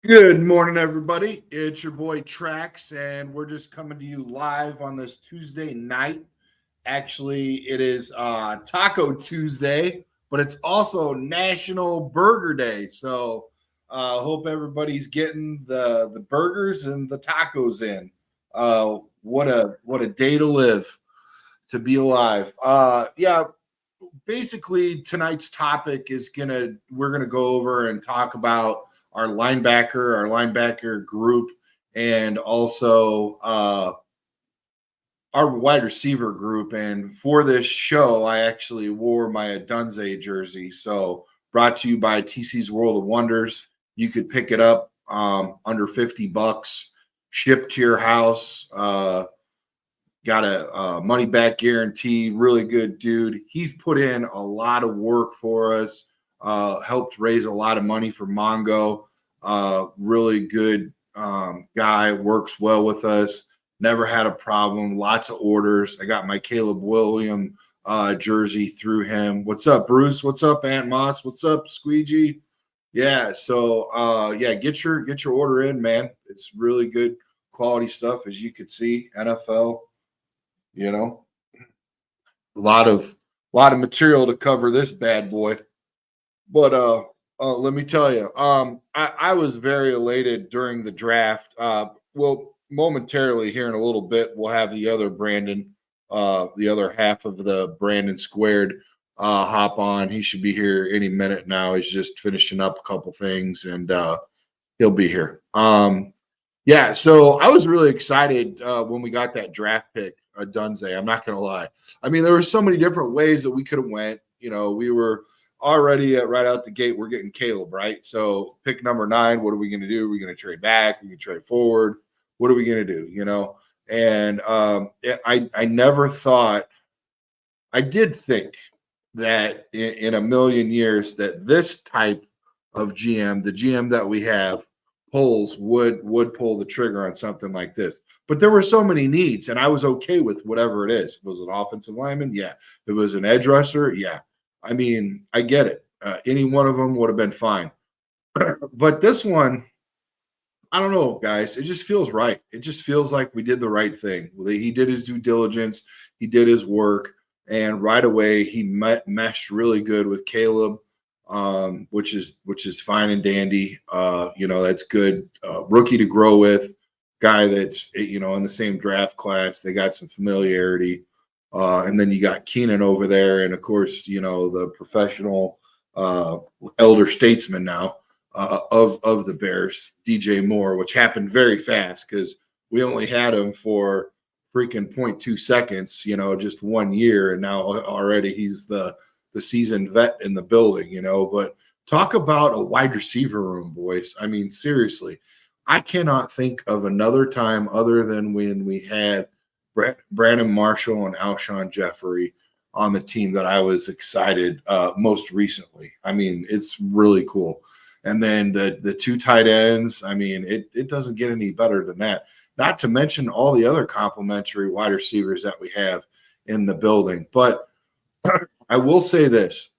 Good morning, everybody. It's your boy Trax, and we're just coming to you live on this Tuesday night. Actually, it is Taco Tuesday, but it's also National Burger Day. So, hope everybody's getting the burgers and the tacos in. What a day to live, to be alive. Yeah, basically tonight's topic is we're gonna go over and talk about our linebacker group, and also our wide receiver group. And for this show, I actually wore my Adunze jersey. So brought to you by TC's World of Wonders. You could pick it up under $50, shipped to your house. Got a money back guarantee. Really good dude. He's put in a lot of work for us. Helped raise a lot of money for Mongo. Really good guy. Works well with us. Never had a problem. Lots of orders. I got my Caleb William jersey through him. What's up, Bruce? What's up, Aunt Moss? What's up, Squeegee? Yeah. So yeah, get your order in, man. It's really good quality stuff, as you could see. NFL. You know, a lot of material to cover this bad boy. But let me tell you, I was very elated during the draft. Well, momentarily here in a little bit, we'll have the other Brandon, the other half of the Brandon Squared hop on. He should be here any minute now. He's just finishing up a couple things, and he'll be here. Yeah, so I was really excited when we got that draft pick, Dunze. I'm not going to lie. I mean, there were so many different ways that we could have went. You know, we were already right out the gate. We're getting Caleb, right? So pick number 9. What are we going to do? Are we going to trade back? Are we going to trade forward? What are we going to do? You know, and I never thought. I did think that in a million years that this type of GM, the GM that we have, would pull the trigger on something like this. But there were so many needs, and I was okay with whatever it is. If it was an offensive lineman, yeah. If it was an edge rusher, yeah. I mean, I get it. Any one of them would have been fine. But this one, I don't know, guys. It just feels right. It just feels like we did the right thing. He did his due diligence. He did his work, and right away he meshed really good with Caleb. Which is fine and dandy. You know, that's good. Rookie to grow with, guy that's in the same draft class. They got some familiarity, and then you got Keenan over there, and of course, the professional elder statesman now of the Bears, DJ Moore, which happened very fast because we only had him for freaking 0.2 seconds. Just 1 year, and now already he's the seasoned vet in the building, but talk about a wide receiver room, boys. I mean, seriously, I cannot think of another time other than when we had Brandon Marshall and Alshon Jeffrey on the team that I was excited most recently. I mean, it's really cool. And then the 2 tight ends, I mean, it doesn't get any better than that. Not to mention all the other complimentary wide receivers that we have in the building. But I will say this.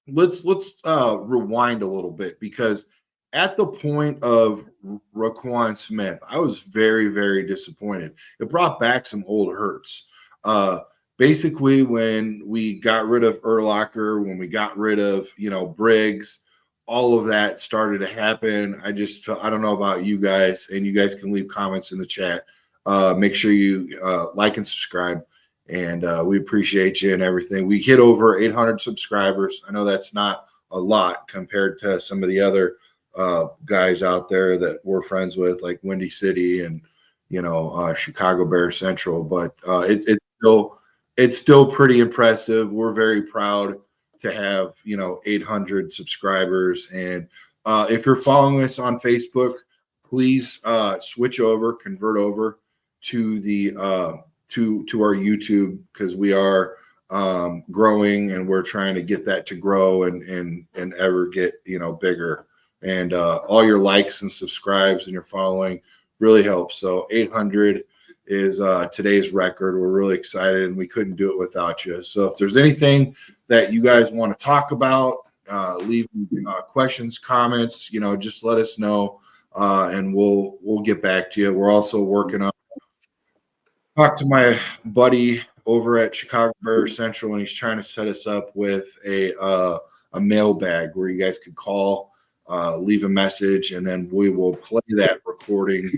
Let's rewind a little bit, because at the point of Raquan Smith, I was very, very disappointed. It brought back some old hurts. Basically, when we got rid of Urlacher, when we got rid of Briggs, all of that started to happen. I just felt, I don't know about you guys, and you guys can leave comments in the chat. Make sure you like and subscribe. And we appreciate you and everything. We hit over 800 subscribers. I know that's not a lot compared to some of the other guys out there that we're friends with, like Windy City and Chicago Bears Central. But it's still pretty impressive. We're very proud to have 800 subscribers. And if you're following us on Facebook, please convert over to the to our YouTube, because we are growing, and we're trying to get that to grow and ever get bigger. And all your likes and subscribes and your following really helps. So 800 is today's record. We're really excited, and we couldn't do it without you. So if there's anything that you guys want to talk about, leave questions, comments. Just let us know, and we'll get back to you. We're also working on talk to my buddy over at Chicago Bear Central, and he's trying to set us up with a mailbag where you guys could call, leave a message, and then we will play that recording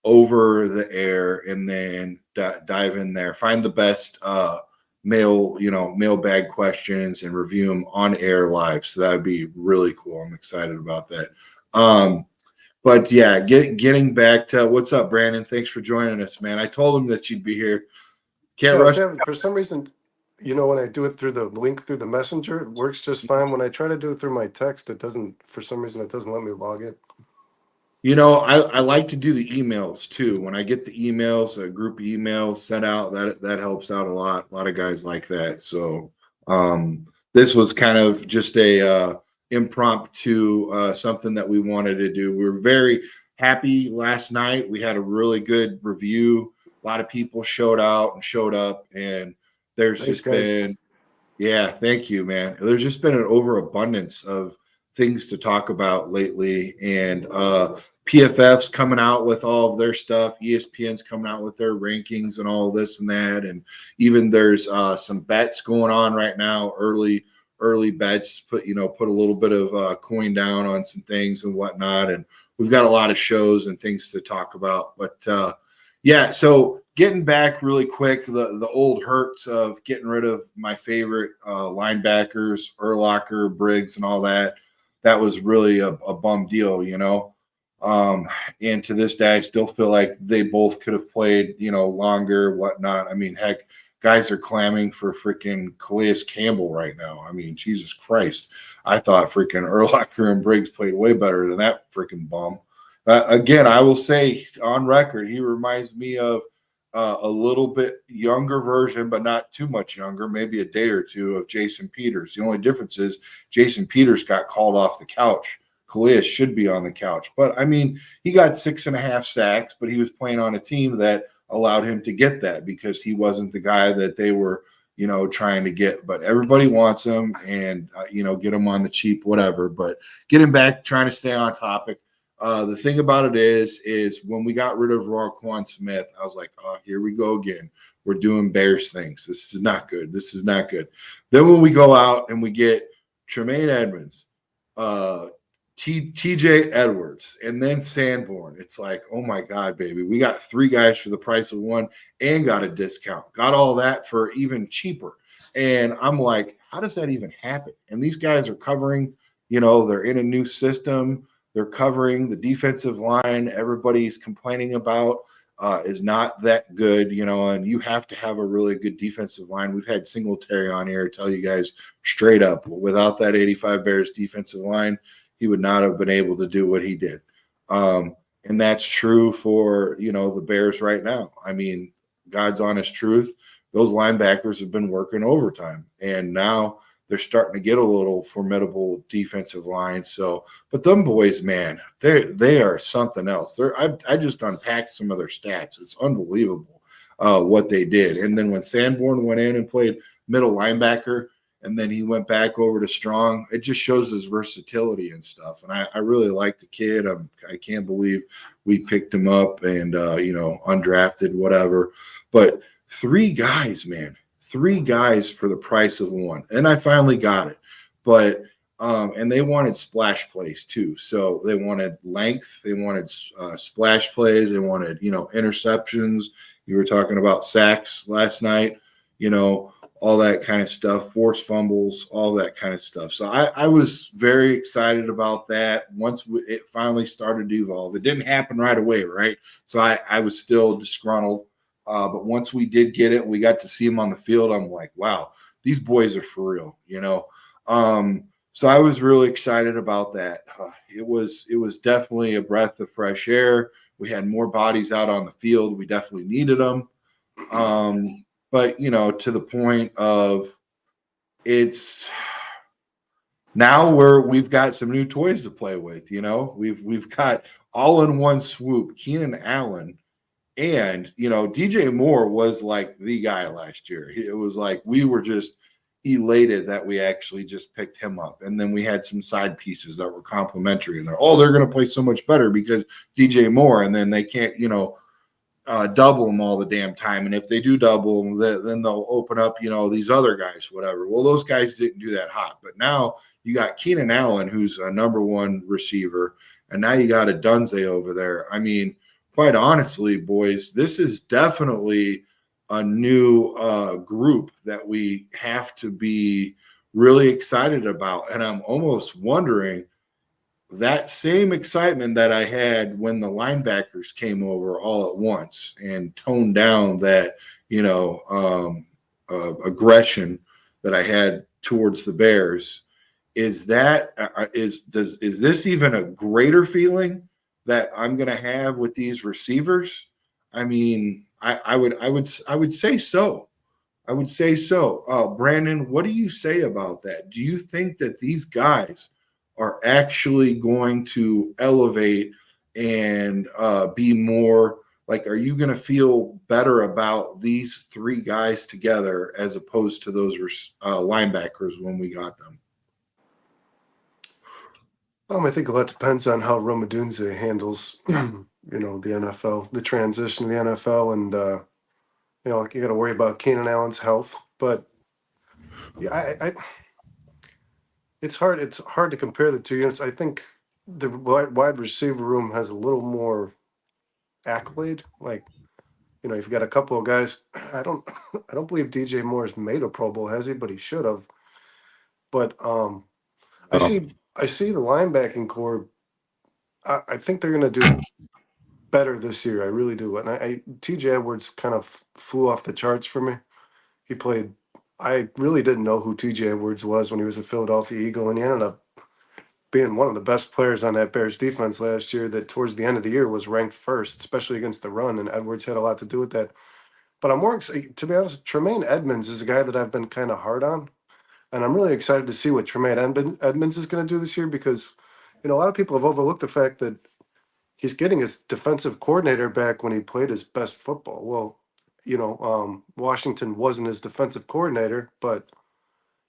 over the air, and then dive in there, find the best mailbag questions, and review them on air live. So that would be really cool. I'm excited about that. But yeah, getting back to what's up, Brandon? Thanks for joining us, man. I told him that you'd be here. Can't Yeah, I was rush. having, for some reason, when I do it through the link through the messenger, it works just fine. When I try to do it through my text, it doesn't, for some reason, it doesn't let me log in. I like to do the emails too. When I get the emails, a group email sent out, that helps out a lot. A lot of guys like that. So this was kind of just a impromptu something that we wanted to do. We were very happy last night. We had a really good review. A lot of people showed out and showed up, and there's Thanks, just guys. been yeah, thank you, man. There's just been an overabundance of things to talk about lately, and PFF's coming out with all of their stuff. ESPN's coming out with their rankings and all this and that, and even there's some bets going on right now. Early bets. Put a little bit of coin down on some things and whatnot, and we've got a lot of shows and things to talk about. But yeah, so getting back really quick, the old hurts of getting rid of my favorite linebackers, Urlacher, Briggs, and all that. That was really a bum deal. And to this day, I still feel like they both could have played, longer, whatnot. I mean, heck, guys are clamming for freaking Calais Campbell right now. I mean, Jesus Christ. I thought freaking Urlacher and Briggs played way better than that freaking bum. Again, I will say on record, he reminds me of a little bit younger version, but not too much younger, maybe a day or two of Jason Peters. The only difference is Jason Peters got called off the couch. Calais should be on the couch. But I mean, he got 6.5 sacks, but he was playing on a team that allowed him to get that because he wasn't the guy that they were, trying to get. But everybody wants him and, get him on the cheap, whatever. But getting back, trying to stay on topic. The thing about it is when we got rid of Roquan Smith, I was like, oh, here we go again. We're doing Bears things. This is not good. This is not good. Then when we go out and we get Tremaine Edmonds, TJ Edwards, and then Sanborn, it's like, oh my God, baby. We got 3 guys for the price of 1 and got a discount. Got all that for even cheaper. And I'm like, how does that even happen? And these guys are covering, they're in a new system. They're covering the defensive line. Everybody's complaining about is not that good, and you have to have a really good defensive line. We've had Singletary on here tell you guys straight up, without that 85 Bears defensive line, he would not have been able to do what he did. And that's true for, the Bears right now. I mean, God's honest truth, those linebackers have been working overtime, and now they're starting to get a little formidable defensive line. So, but them boys, man, they are something else. I just unpacked some of their stats. It's unbelievable what they did. And then when Sanborn went in and played middle linebacker, and then he went back over to strong, it just shows his versatility and stuff. And I really like the kid. I can't believe we picked him up and undrafted, whatever. But 3 guys, man. 3 guys for the price of 1, and I finally got it. But and they wanted splash plays too. So they wanted length, they wanted splash plays, they wanted interceptions. You were talking about sacks last night, all that kind of stuff, forced fumbles, all that kind of stuff. So I was very excited about that. Once it finally started to evolve, it didn't happen right away, right? So I was still disgruntled. But once we did get it, we got to see them on the field. I'm like, wow, these boys are for real, So I was really excited about that. It was definitely a breath of fresh air. We had more bodies out on the field. We definitely needed them. But to the point of it's now we've got some new toys to play with. We've got all in one swoop, Keenan Allen. And, DJ Moore was like the guy last year. It was like we were just elated that we actually just picked him up. And then we had some side pieces that were complimentary, and they're going to play so much better because DJ Moore, and then they can't, double them all the damn time. And if they do double them, then they'll open up, these other guys, whatever. Well, those guys didn't do that hot. But now you got Keenan Allen, who's a number one receiver, and now you got a Dunze over there. I mean, quite honestly, boys, this is definitely a new group that we have to be really excited about. And I'm almost wondering that same excitement that I had when the linebackers came over all at once and toned down that, aggression that I had towards the Bears. Is that is this even a greater feeling that I'm going to have with these receivers? I mean, I would say so. I would say so. Brandon, what do you say about that? Do you think that these guys are actually going to elevate and be more like, are you going to feel better about these three guys together as opposed to those linebackers when we got them? I think a lot depends on how Romadunze handles, the NFL, the transition to the NFL, and you got to worry about Keenan Allen's health. But yeah, it's hard. It's hard to compare the two units. I think the wide receiver room has a little more accolade. Like, you've got a couple of guys. I don't believe DJ Moore's made a Pro Bowl, has he? But he should have. But I Oh, see the linebacking core. I think they're going to do better this year. I really do. And TJ Edwards kind of flew off the charts for me. He played. I really didn't know who TJ Edwards was when he was a Philadelphia Eagle, and he ended up being one of the best players on that Bears defense last year. That towards the end of the year was ranked first, especially against the run, and Edwards had a lot to do with that. But I'm more excited, to be honest. Tremaine Edmonds is a guy that I've been kind of hard on, and I'm really excited to see what Tremaine Edmonds is going to do this year because, a lot of people have overlooked the fact that he's getting his defensive coordinator back when he played his best football. Well, Washington wasn't his defensive coordinator, but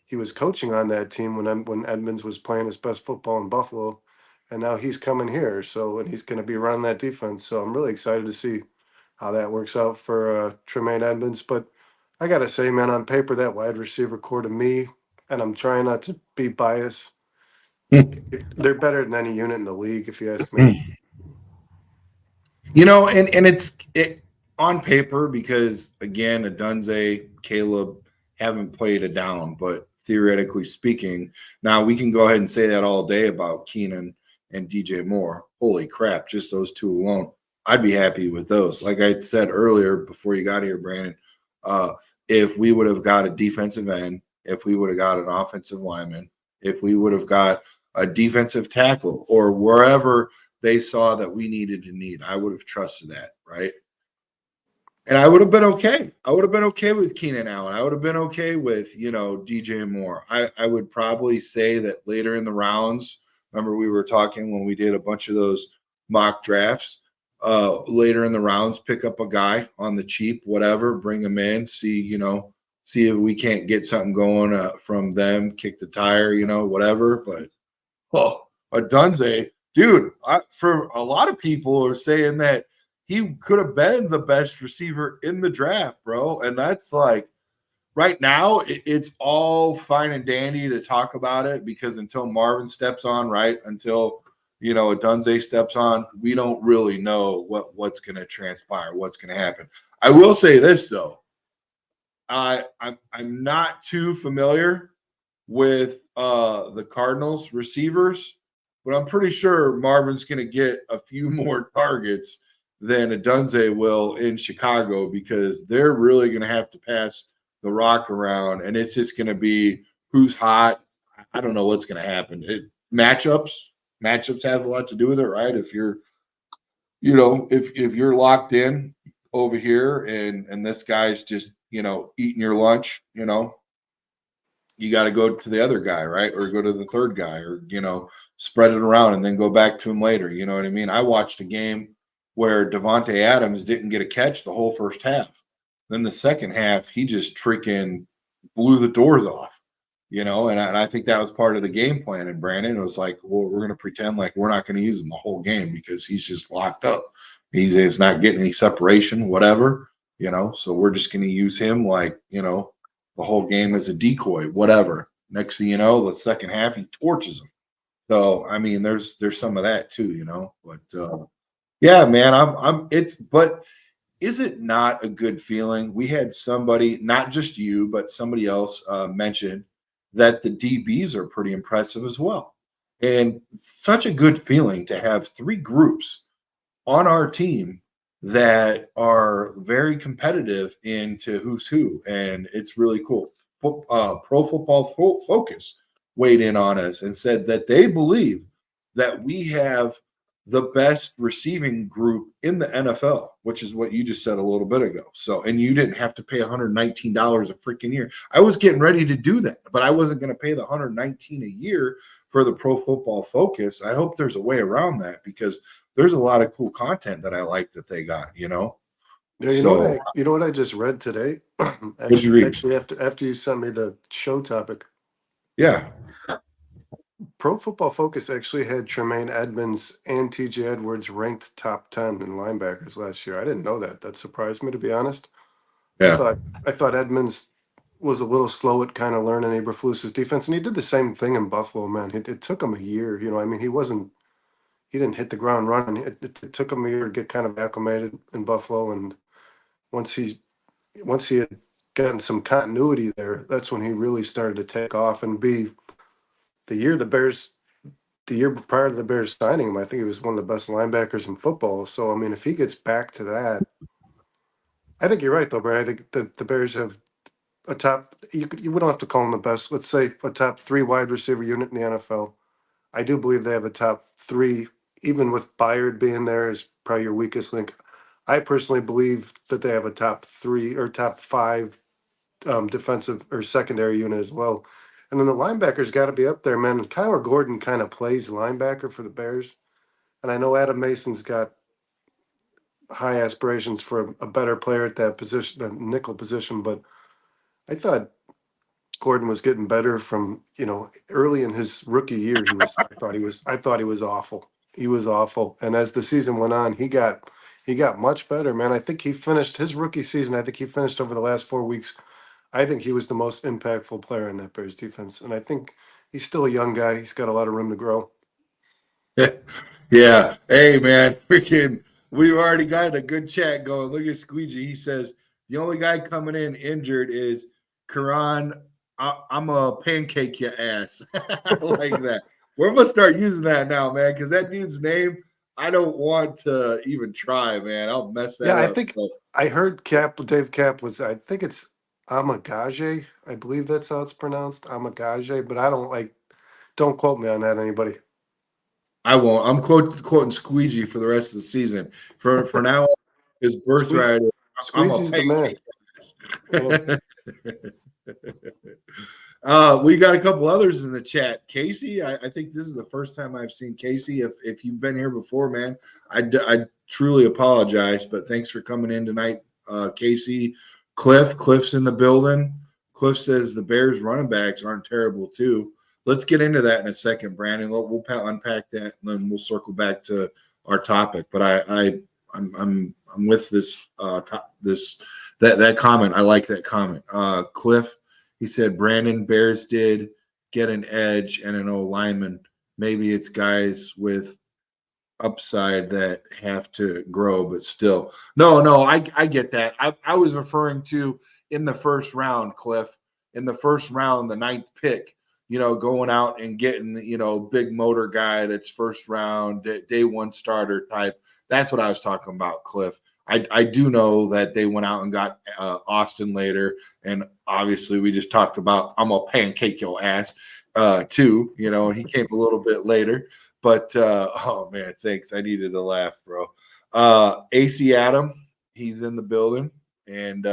he was coaching on that team when Edmonds was playing his best football in Buffalo, and now he's coming here. So, and he's going to be around that defense. So I'm really excited to see how that works out for Tremaine Edmonds. But I gotta say, man, on paper, that wide receiver core to me, and I'm trying not to be biased, they're better than any unit in the league, if you ask me. and it on paper because again, Adunze, Caleb haven't played a down, but theoretically speaking, now we can go ahead and say that all day about Keenan and DJ Moore. Holy crap, just those two alone. I'd be happy with those. Like I said earlier before you got here, Brandon, if we would have got a defensive end, if we would have got an offensive lineman, if we would have got a defensive tackle or wherever they saw that we needed to need, I would have trusted that, right? And I would have been okay. I would have been okay with Keenan Allen. I would have been okay with, DJ Moore. I would probably say that later in the rounds, remember we were talking when we did a bunch of those mock drafts, later in the rounds, pick up a guy on the cheap, whatever, bring him in, see if we can't get something going from them, kick the tire, whatever. But a Dunze, dude, for a lot of people are saying that he could have been the best receiver in the draft, bro. And that's like right now, it's all fine and dandy to talk about it because until Marvin steps on, right, until Dunze steps on, we don't really know what's going to transpire, what's going to happen. I will say this though, I'm not too familiar with the Cardinals receivers, but I'm pretty sure Marvin's going to get a few more targets than Adunze will in Chicago because they're really going to have to pass the rock around, and it's just going to be who's hot. I don't know what's going to happen. Matchups have a lot to do with it, right? If you're, if you're locked in over here and this guy's just eating your lunch, you got to go to the other guy, right? Or go to the third guy, or spread it around and then go back to him later. You know what I mean? I watched a game where Devontae Adams didn't get a catch the whole first half. Then the second half, he just freaking blew the doors off. and I think that was part of the game plan. And Brandon was like, well, we're going to pretend like we're not going to use him the whole game because he's just locked up. He's not getting any separation, whatever, so we're just going to use him like, the whole game as a decoy, whatever. Next thing you know, the second half, he torches them. So, I mean, there's some of that too, but yeah, man, but is it not a good feeling? We had somebody, not just you, but somebody else mentioned that the DBs are pretty impressive as well. And such a good feeling to have three groups on our team that are very competitive into who's who. And it's really cool. Pro Football Focus weighed in on us and said that they believe that we have the best receiving group in the NFL, which is what you just said a little bit ago. So, and you didn't have to pay $119 a freaking year. I was getting ready to do that, but I wasn't going to pay the $119 a year for the Pro Football Focus. I hope there's a way around that because there's a lot of cool content that I like that they got, Yeah, So, you know what I just read today? what'd you read? Actually, after you sent me the show topic, Yeah. Pro Football Focus actually had Tremaine Edmonds and TJ Edwards ranked top 10 in linebackers last year. I didn't know that. That surprised me, to be honest. I Yeah. thought I thought Edmonds was a little slow at kind of learning Eberflus's defense, and he did the same thing in Buffalo. Man, it took him a year. I mean, he didn't hit the ground running. It took him a year to get kind of acclimated in Buffalo, and once he had gotten some continuity there, that's when he really started to take off and be the year the Bears. The year prior to the Bears signing him, I think he was one of the best linebackers in football. So, I mean, if he gets back to that, I think you're right, though, Brad. I think the Bears have a top. We don't have to call them the best. Let's say a top three wide receiver unit in the NFL. I do believe they have a top three, even with Byard being there is probably your weakest link. I personally believe that they have a top three or top five defensive or secondary unit as well. And then the linebackers got to be up there, man. And Kyler Gordon kind of plays linebacker for the Bears. And I know Adam Mason's got high aspirations for a better player at that position, the nickel position, but I thought Gordon was getting better from, early in his rookie year. I thought he was awful. He was awful. And as the season went on, he got much better, man. I think he finished his rookie season. I think he finished over the last 4 weeks. I think he was the most impactful player in that Bears defense. And I think he's still a young guy. He's got a lot of room to grow. Yeah. Hey, man, freaking, we've already got a good chat going. Look at Squeegee. He says the only guy coming in injured is Karan. I'm a pancake your ass. I like that. We're gonna start using that now, man, because that dude's name, I don't want to even try, man. I'll mess that Yeah, I up. think So, I heard Dave Cap I think it's Amagage. I believe that's how it's pronounced, Amagage, but don't quote me on that, anybody. I won't. I'm quoting Squeegee for the rest of the season. For now, his Squeegee, birthright is I'm a Squeegee's the man. Yeah. pancake. We got a couple others in the chat. Casey, I think this is the first time I've seen Casey. If you've been here before, man, I truly apologize, but thanks for coming in tonight, Casey. Cliff's in the building. Cliff says the Bears running backs aren't terrible too. Let's get into that in a second, Brandon. We'll unpack that, and then we'll circle back to our topic. But I'm with this that comment. I like that comment. Cliff, he said Brandon, Bears did get an edge and an O lineman. Maybe it's guys with upside that have to grow, but still. No, I get that. I was referring to in the first round, Cliff. In the first round, the ninth pick, going out and getting, big motor guy that's first round, day one starter type. That's what I was talking about, Cliff. I do know that they went out and got Austin later. And obviously we just talked about, I'm going to pancake your ass too. He came a little bit later. But, oh, man, thanks. I needed to laugh, bro. AC Adam, he's in the building. And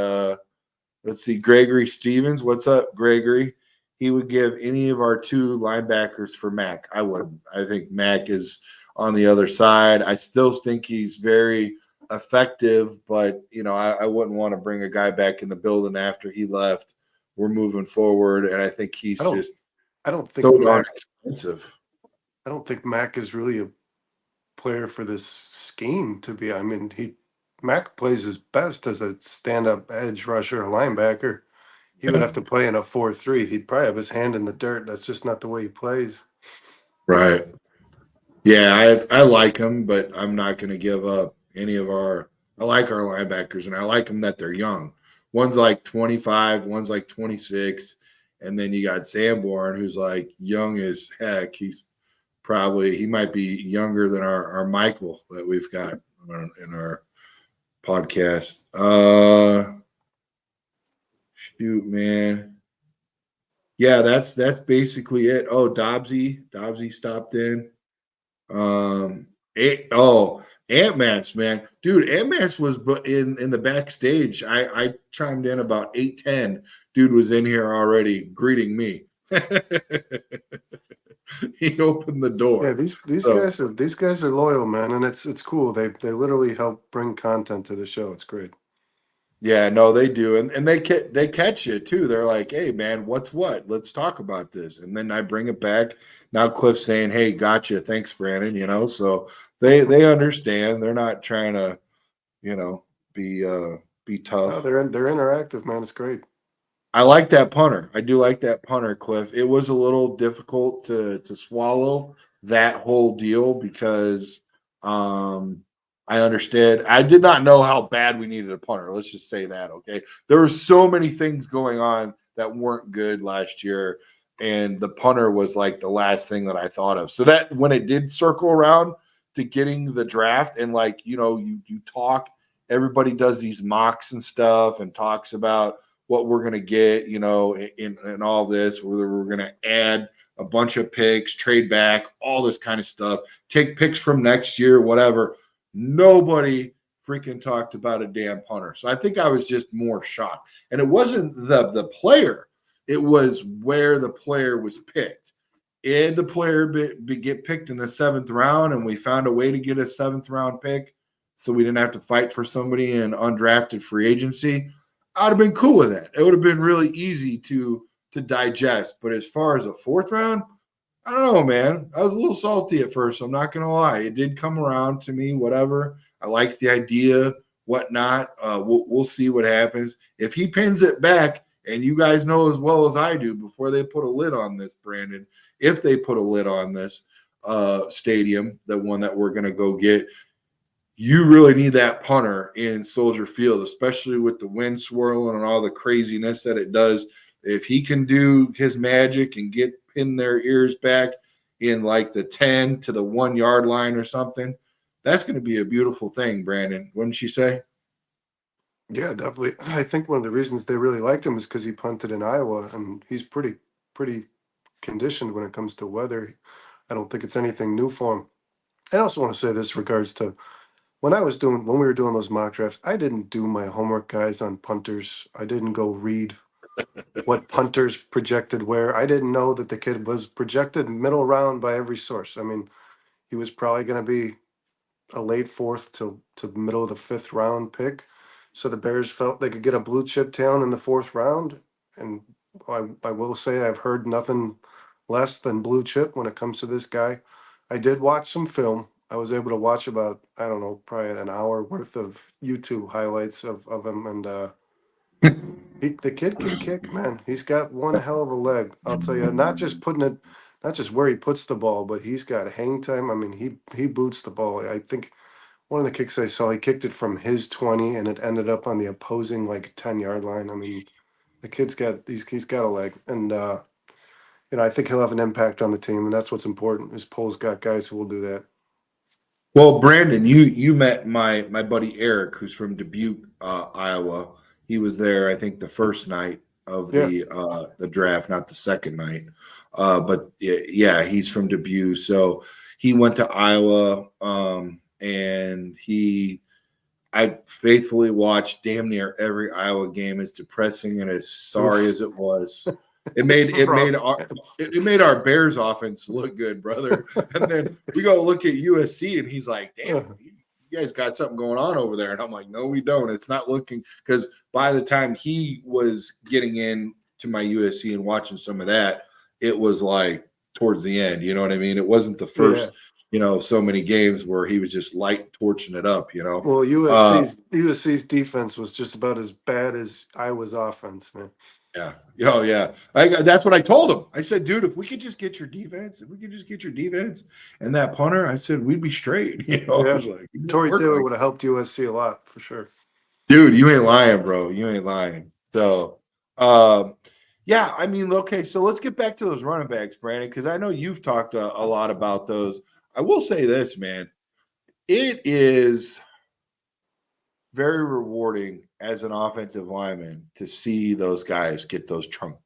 let's see, Gregory Stevens. What's up, Gregory? He would give any of our two linebackers for Mac. I wouldn't. I think Mac is on the other side. I still think he's very effective, but, I wouldn't want to bring a guy back in the building after he left we're moving forward. And I think he's I don't just I don't so think darn Mac expensive. I don't think Mac is really a player for this scheme to be. I mean, Mac plays his best as a stand-up edge rusher, a linebacker. He would have to play in a 4-3. He'd probably have his hand in the dirt. That's just not the way he plays. Right. Yeah, I like him, but I'm not going to give up any of our. I like our linebackers, and I like them that they're young. One's like 25, one's like 26, and then you got Sanborn, who's like young as heck. He might be younger than our Michael that we've got in our podcast. Shoot, man. Yeah, that's basically it. Oh, Dobbsy stopped in. Ant-Mans, man, dude, Ant-Mans was in the backstage. I chimed in about 8:10. Dude was in here already greeting me. He opened the Yeah, door. So these guys are loyal, man, and it's cool. They literally help bring content to the show. It's great. yeah, no, they do, and they catch it too. They're like, "Hey, man, what's what? Let's talk about this." And then I bring it back. Now Cliff's saying, "Hey, gotcha, thanks, Brandon." So they understand. They're not trying to, you know, be No, tough. they're interactive, man. It's great. I like that punter. I do like that punter, Cliff. It was a little difficult to swallow that whole deal because I understood. I did not know how bad we needed a punter. Let's just say that, okay? There were so many things going on that weren't good last year, and the punter was like the last thing that I thought of. So that when it did circle around to getting the draft, and like you talk, everybody does these mocks and stuff and talks about what we're going to get, in all this, whether we're going to add a bunch of picks, trade back, all this kind of stuff, take picks from next year, whatever. Nobody freaking talked about a damn punter. So I think I was just more shocked. And it wasn't the player, it was where the player was picked. Did the player get picked in the 7th round, and we found a way to get a 7th round pick so we didn't have to fight for somebody in undrafted free agency? I'd have been cool with that. It would have been really easy to digest. But as far as a 4th round, I don't know, man. I was a little salty at first. I'm not gonna lie. It did come around to me. Whatever. I like the idea. Whatnot. We'll see what happens. If he pins it back, and you guys know as well as I do, before they put a lid on this, Brandon, if they put a lid on this stadium, the one that we're gonna go get, you really need that punter in Soldier Field, especially with the wind swirling and all the craziness that it does. If he can do his magic and pin their ears back in like the 10 to the 1 yard line or something, that's going to be a beautiful thing, Brandon. Wouldn't you say? Yeah, definitely. I think one of the reasons they really liked him is because he punted in Iowa, and he's pretty conditioned when it comes to weather. I don't think it's anything new for him. I also want to say this regards to when we were doing those mock drafts, I didn't do my homework, guys, on punters. I didn't go read what punters projected where. I didn't know that the kid was projected middle round by every source. I mean, he was probably going to be a late 4th to middle of the 5th round pick. So the Bears felt they could get a blue chip talent in the 4th round. And I will say I've heard nothing less than blue chip when it comes to this guy. I did watch some film. I was able to watch about, I don't know, probably an hour worth of YouTube highlights of him. And the kid can kick, man. He's got one hell of a leg. I'll tell you, not just where he puts the ball, but he's got hang time. I mean, he boots the ball. I think one of the kicks I saw, he kicked it from his 20 and it ended up on the opposing like 10-yard line. I mean, the kid's he's got a leg. And I think he'll have an impact on the team, and that's what's important. Is Pole's got guys who will do that. Well, Brandon, you met my buddy Eric, who's from Dubuque, Iowa. He was there, I think, the first night of Yeah. the draft, not the second night. But yeah, he's from Dubuque, so he went to Iowa, and I faithfully watched damn near every Iowa game. As depressing and as sorry Oof. as it was, It's rough. it made our Bears offense look good, brother. And then we go look at USC, and he's like, "Damn, you guys got something going on over there." And I'm like, "No, we don't. It's not looking." Because by the time he was getting in to my USC and watching some of that, it was like towards the end. You know what I mean? It wasn't the first, Yeah. so many games where he was just light torching it up. Well, Uh, USC's defense was just about as bad as Iowa's offense, man. Yeah. Oh, yeah. That's what I told him. I said, dude, if we could just get your defense, and that punter, I said, we'd be straight. I Yeah. was like, it didn't Torrey work Taylor like would have helped USC a lot for sure. dude, you ain't lying, bro. You ain't lying. So, um, yeah, I mean, okay, so let's get back to those running backs, Brandon, because I know you've talked a lot about those. I will say this, man. It is very rewarding as an offensive lineman to see those guys get those chunk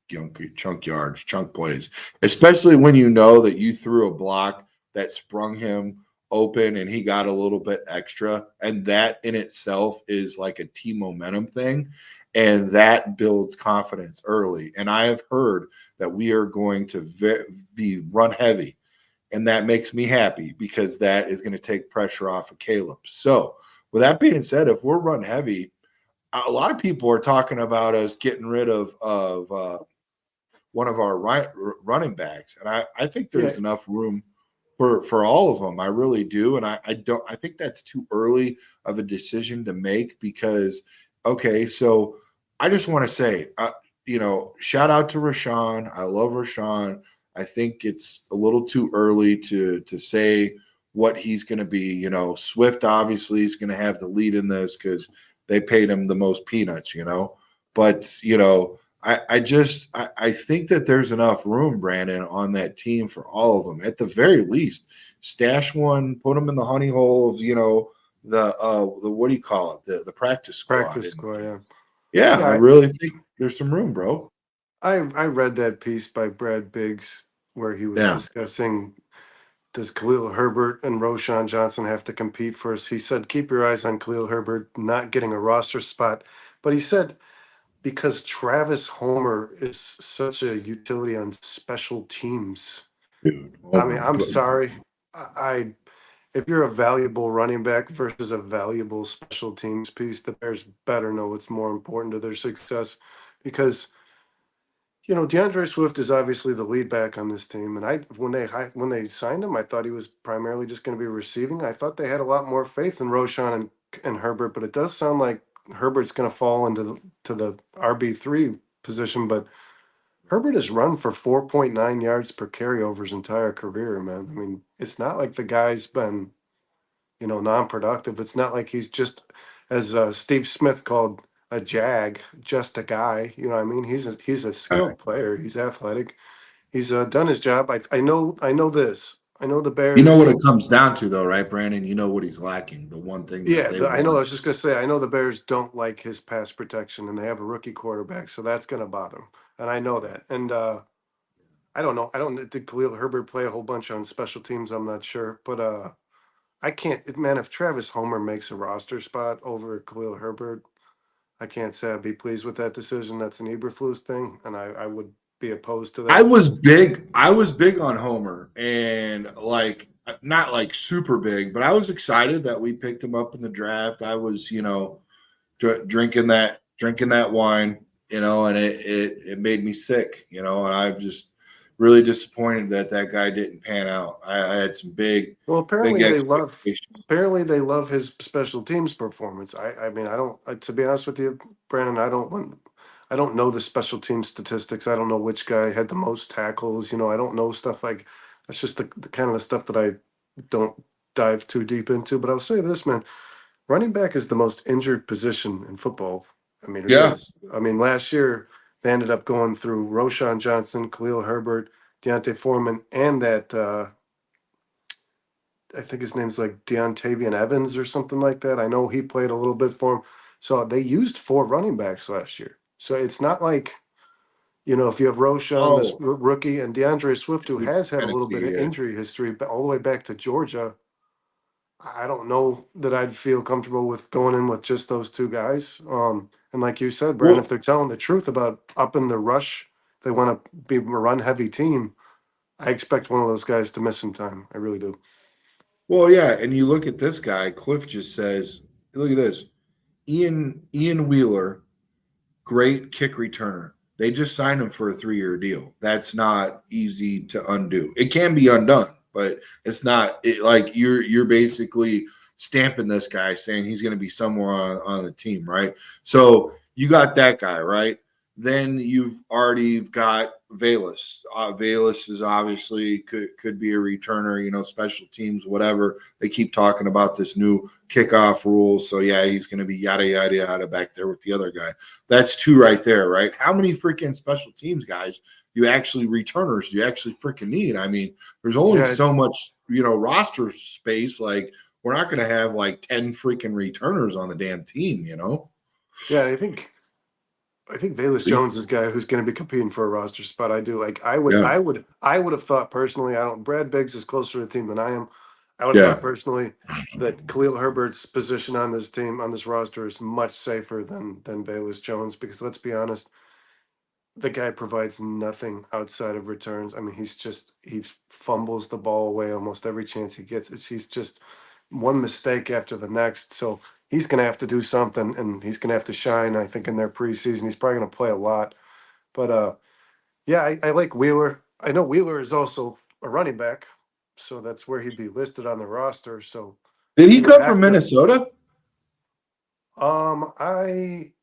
yards, chunk plays, especially when you know that you threw a block that sprung him open and he got a little bit extra. And that in itself is like a team momentum thing. And that builds confidence early. And I have heard that we are going to be run heavy. And that makes me happy because that is going to take pressure off of Caleb. So, with that being said, if we're run heavy, a lot of people are talking about us getting rid of one of our running backs, and I think Yeah. there's enough room for all of them. I really do, and I don't. I think that's too early of a decision to make because okay, so I just want to say, shout out to Rashawn. I love Rashawn. I think it's a little too early to say what he's going to be. Swift obviously is going to have the lead in this because they paid him the most peanuts. But I think that there's enough room, Brandon, on that team for all of them. At the very least, stash one, put them in the honey hole of the what do you call it, the practice squad, Practice and score, yeah. yeah, I Yeah, really think there's some room, bro. I read that piece by Brad Biggs where he was Yeah, discussing does Khalil Herbert and Roshan Johnson have to compete first? He said, keep your eyes on Khalil Herbert not getting a roster spot. But he said, because Travis Homer is such a utility on special teams. dude. Oh I mean, my, I'm sorry. I if you're a valuable running back versus a valuable special teams piece, the Bears better know what's more important to their success because DeAndre Swift is obviously the lead back on this team, and when they signed him, I thought he was primarily just going to be receiving. I thought they had a lot more faith in Roshan and Herbert, but it does sound like Herbert's going to fall into the RB3 position. But Herbert has run for 4.9 yards per carry over his entire career, man. I mean, it's not like the guy's been non-productive. It's not like he's just, as Steve Smith called a jag, just a guy. You know what I mean? He's a skilled player. He's athletic. He's done his job. I know this. I know the you know what Bears. it comes down to, though, right, Brandon? You know what he's lacking. The one thing that Yeah, they I know. I want. was just gonna say. I know the Bears don't like his pass protection, and they have a rookie quarterback, so that's gonna bother him. And I know that. And I don't know. I don't. Did Khalil Herbert play a whole bunch on special teams? I'm not sure, but I can't. Man, if Travis Homer makes a roster spot over Khalil Herbert, I can't say I'd be pleased with that decision. That's an Eberflus thing, and I would be opposed to I that. was big. I was big on Homer, and like not like super big, but I was excited that we picked him up in the draft. I was, drinking that wine, and it made me sick, and I'm just really disappointed that that guy didn't pan out. I had some Well, big apparently they love. expectations. Apparently they love his special teams performance. I mean, I don't. To be honest with you, Brandon, I don't know the special team statistics. I don't know which guy had the most tackles. I don't know stuff like. That's just the kind of the stuff that I don't dive too deep into. But I'll say this, man. Running back is the most injured position in football. I mean, it Yeah. is. I mean, last year they ended up going through Roshan Johnson, Khalil Herbert, Deontay Foreman, and that I think his name's like Deontavian Evans or something like that. I know he played a little bit for him. So they used four running backs last year. So it's not like, if you have Roshan, this Oh, rookie, and DeAndre Swift, who has had a little bit Tennessee. of Yeah. injury history, but all the way back to Georgia. I don't know that I'd feel comfortable with going in with just those two guys. And like you said, Brandon, if Well, they're telling the truth about up in the rush, they want to be a run heavy team. I expect one of those guys to miss some time. I really do. well, yeah. And you look at this guy. Cliff just says, "Look at this, Ian Wheeler, great kick returner. They just signed him for a 3-year deal. That's not easy to undo. It can be undone, but it's not like you're basically stamping this guy saying he's going to be somewhere on the team, right? So you got that guy, right? Then you've already got Valus. Valus is obviously could be a returner, special teams, whatever. They keep talking about this new kickoff rule. So yeah, he's going to be yada yada yada back there with the other guy. That's two right there, right? How many freaking special teams guys returners do you actually freaking need? I mean, there's only Yeah, so much, roster space. Like, we're not going to have like 10 freaking returners on the damn team. yeah. I think Valus Jones is a guy who's going to be competing for a roster spot. I do like. Yeah. I would have thought personally. I don't. Brad Biggs is closer to the team than I am. I would have Yeah. thought personally that Khalil Herbert's position on this team, on this roster, is much safer than Valus Jones, because let's be honest, the guy provides nothing outside of returns. I mean, he fumbles the ball away almost every chance he gets. He's just one mistake after the next. So he's going to have to do something, and he's going to have to shine. I think in their preseason, he's probably going to play a lot. But yeah, I like Wheeler. I know Wheeler is also a running back, so that's where he'd be listed on the roster. So Did he he would come from have to. Minnesota?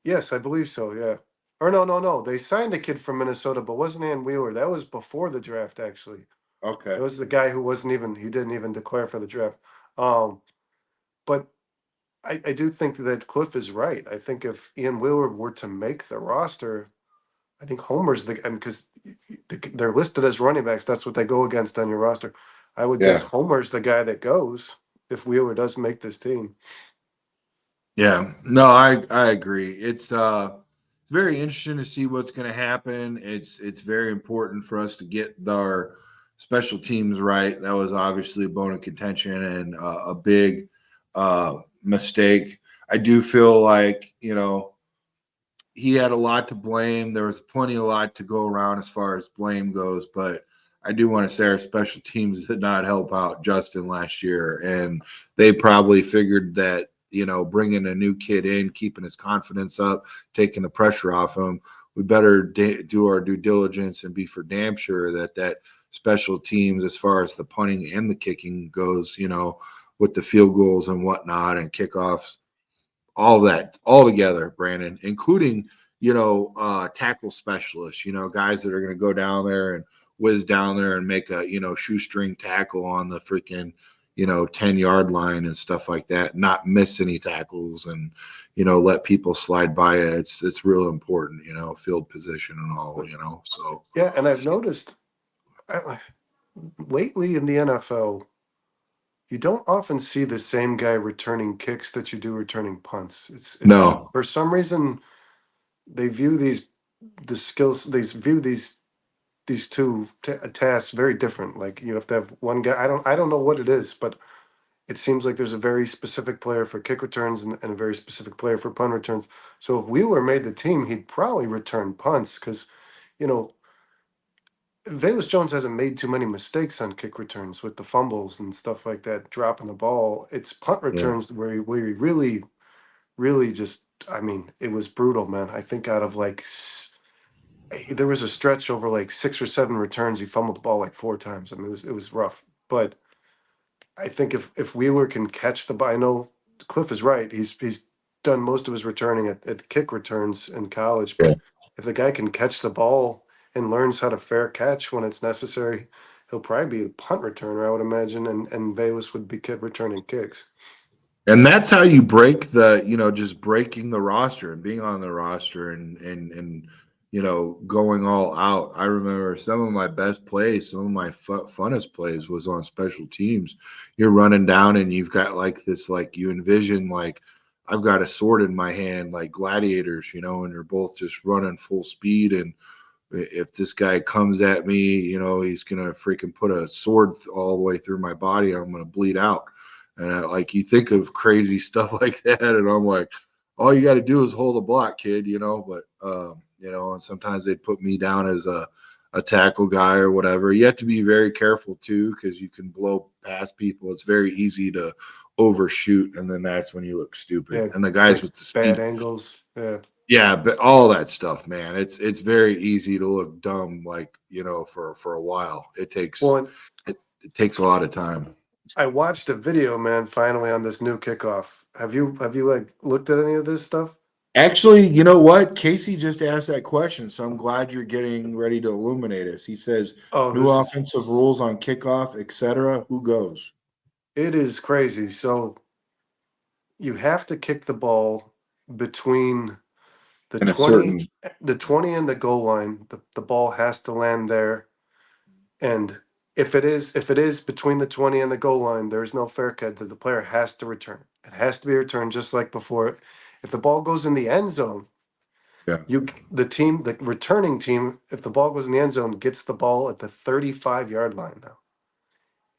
Yes, I believe so. Yeah. Or no. They signed a kid from Minnesota, but wasn't Ann Wheeler? That was before the draft, actually. It Okay. was the guy who he didn't even declare for the draft. Um, but I do think that Cliff is right. I think if Ian Wheeler were to make the roster, I think Homer's because they're listed as running backs. That's what they go against on your roster. I would guess Yeah. Homer's the guy that goes if Wheeler does make this team. Yeah. No, I agree. It's very interesting to see what's going to happen. It's very important for us to get our special teams right. That was obviously a bone of contention and a big mistake. I do feel like, he had a lot to blame. There was plenty a lot to go around as far as blame goes, but I do want to say our special teams did not help out Justin last year, and they probably figured that bringing a new kid in, keeping his confidence up, taking the pressure off him, we better do our due diligence and be for damn sure that special teams, as far as the punting and the kicking goes, with the field goals and whatnot and kickoffs, all that all together, Brandon, including tackle specialists, guys that are going to go down there and whiz down there and make a shoestring tackle on the freaking 10-yard line and stuff like that, not miss any tackles and let people slide by it. It's real important, field position and all, so Yeah, and I've noticed lately in the NFL, you don't often see the same guy returning kicks that you do returning punts. It's no. for some reason they view the skills view these two tasks very different. Like you have to have one guy. I don't know what it is, but it seems like there's a very specific player for kick returns and a very specific player for punt returns. So if Wheeler made the team, he'd probably return punts because, you know, Valus Jones hasn't made too many mistakes on kick returns with the fumbles and stuff like that, dropping the ball. It's punt Yeah. returns where he really, really just, I mean, it was brutal, man. I think out of there was a stretch over like 6 or 7 returns, he fumbled the ball like 4 times. I mean, it was rough. But I think if Wheeler can catch the ball, I know Cliff is right. He's done most of his returning at kick returns in college, Yeah. but if the guy can catch the ball and learns how to fair catch when it's necessary, he'll probably be a punt returner, I would imagine, and Valus would be returning kicks. And that's how you break just breaking the roster and being on the roster and going all out. I remember some of my best plays, some of my funnest plays was on special teams. You're running down and you've got like this, like you envision like I've got a sword in my hand, like gladiators, and you're both just running full speed. And if this guy comes at me, he's gonna freaking put a sword all the way through my body. I'm gonna bleed out. And like you think of crazy stuff like that, and I'm like, all you got to do is hold a block, kid, But and sometimes they'd put me down as a tackle guy or whatever. You have to be very careful too, because you can blow past people. It's very easy to overshoot, and then that's when you look stupid. Yeah, And the guys take with the bad speed, angles. Yeah. Yeah, but all that stuff, man. It's very easy to look dumb, like for a while. Well, and It takes a lot of time. I watched a video, man, finally on this new kickoff. Have you like looked at any of this stuff? Actually, you know what? Casey just asked that question, so I'm glad you're getting ready to illuminate us. He says Oh, new this is offensive rules on kickoff, etc. Who goes it is crazy. So you have to kick the ball between the in a 20 certain? the 20 and the goal line. The ball has to land there. And if it is between the 20 and the goal line, there's no fair catch that the player has to return. It has to be returned just like before. If the ball goes in the end zone, Yeah. the returning team, if the ball goes in the end zone, gets the ball at the 35-yard line now.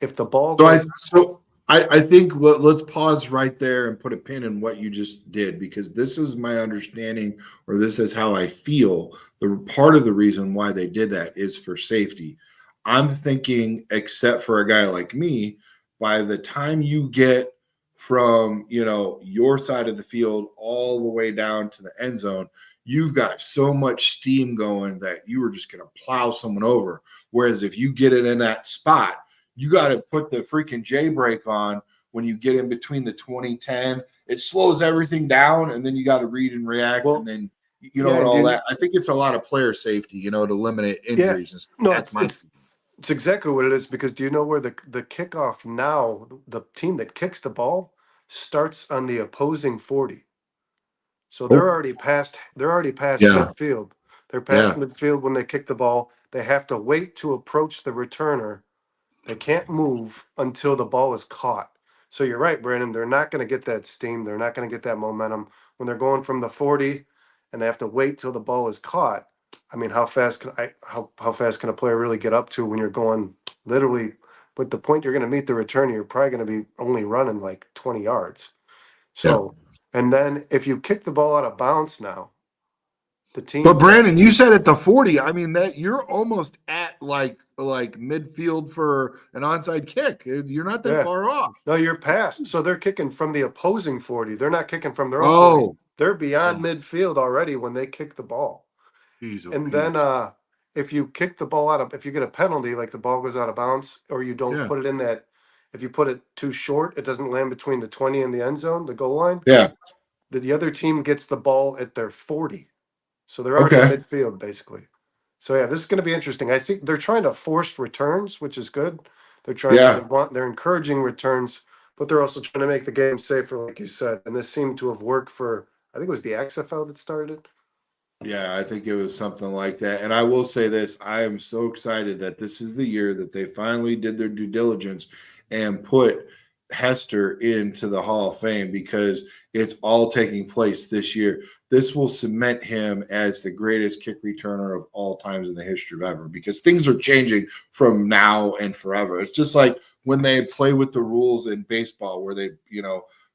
If the ball So I goes so I think let's pause right there and put a pin in what you just did, because this is my understanding, or this is how I feel. The part of the reason why they did that is for safety. I'm thinking, except for a guy like me, by the time you get from your side of the field all the way down to the end zone, you've got so much steam going that you are just going to plow someone over. Whereas if you get it in that spot, you got to put the freaking J brake on when you get in between the 2010. It slows everything down, and then you got to read and react, and well, then yeah, and and all dude, that. I think it's a lot of player safety, to eliminate yeah, injuries and stuff. no, That's it's my it's it's exactly what it is because do you know where the kickoff now, the team that kicks the ball starts on the opposing 40. So they're oh already past they're already past yeah midfield. They're past yeah midfield when they kick the ball. They have to wait to approach the returner. They can't move until the ball is caught. So you're right, Brandon. They're not going to get that steam. They're not going to get that momentum when they're going from the 40 and they have to wait till the ball is caught. I mean, how fast can a player really get up to when you're going literally with the point you're going to meet the returner, you're probably going to be only running like 20 yards. yeah. So, and then if you kick the ball out of bounds now, the But team has Brandon, you said at the 40. I mean, that you're almost at like midfield for an onside kick. You're not that yeah. far off. No, you're past. So they're kicking from the opposing 40. They're not kicking from their own 40. Oh, They're beyond midfield already when they kick the ball. geez, oh, And then geez. if you kick the ball if you get a penalty, like the ball goes out of bounds, or you don't Yeah, put it in that, if you put it too short, it doesn't land between the 20 and the end zone, the goal line, yeah. the other team gets the ball at their 40. So they're already at Okay. midfield, basically. So yeah, this is going to be interesting. I think they're trying to force returns, which is good. Yeah. They're encouraging returns, but they're also trying to make the game safer, like you said. And this seemed to have worked for, I think it was the XFL that started it. Yeah, I think it was something like that. And I will say this, I am so excited that this is the year that they finally did their due diligence and put Hester into the Hall of Fame, because it's all taking place this year. This will cement him as the greatest kick returner of all times in the history of ever, because things are changing from now and forever. It's just like when they play with the rules in baseball where they,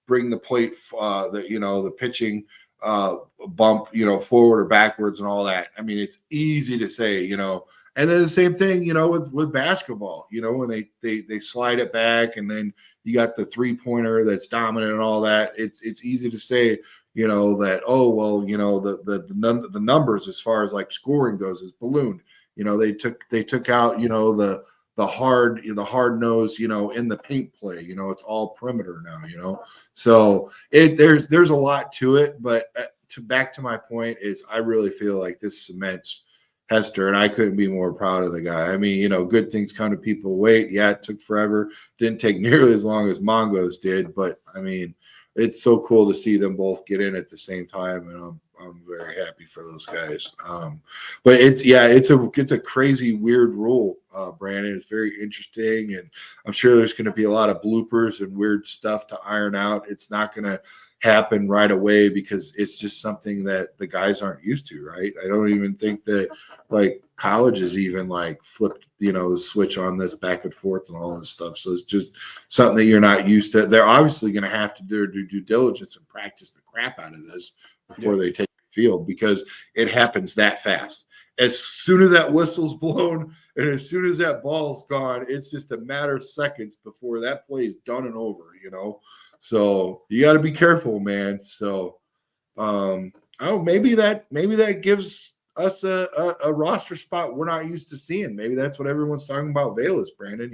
bring the plate, the pitching bump, forward or backwards and all that. I mean, it's easy to say, and then the same thing, with basketball, when they slide it back, and then you got the 3-pointer that's dominant and all that. It's easy to say, that, oh well, the numbers as far as like scoring goes is ballooned. They took out, the hard nose, in the paint play. It's all perimeter now. So there's a lot to it, but back to my point is I really feel like this cements Hester, and I couldn't be more proud of the guy. I mean, good things come to people wait. Yeah, it took forever. Didn't take nearly as long as Mongo's did, but I mean, it's so cool to see them both get in at the same time, and I'm very happy for those guys. But it's a crazy weird rule, Brandon. It's very interesting, and I'm sure there's going to be a lot of bloopers and weird stuff to iron out. It's not going to happen right away because it's just something that the guys aren't used to, right? I don't even think that like college is even like flipped, the switch on this back and forth and all this stuff. So it's just something that you're not used to. They're obviously going to have to do due diligence and practice the crap out of this before Yeah. they take the field, because it happens that fast. As soon as that whistle's blown and as soon as that ball's gone, it's just a matter of seconds before that play is done and over. So you got to be careful, man. So Oh, maybe that gives us a roster spot we're not used to seeing. Maybe that's what everyone's talking about. Velas, Brandon.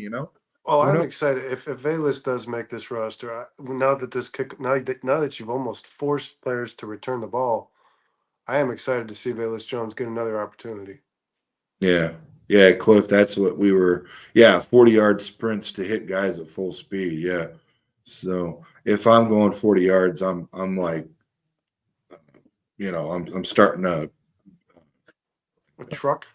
Oh, Who I'm knows? excited if Velas does make this roster. Now that you've almost forced players to return the ball, I am excited to see Velas Jones get another opportunity. Yeah. Yeah, Cliff, that's what we were. Yeah, 40-yard sprints to hit guys at full speed. Yeah. So if I'm going 40 yards, I'm like, I'm starting to. A truck.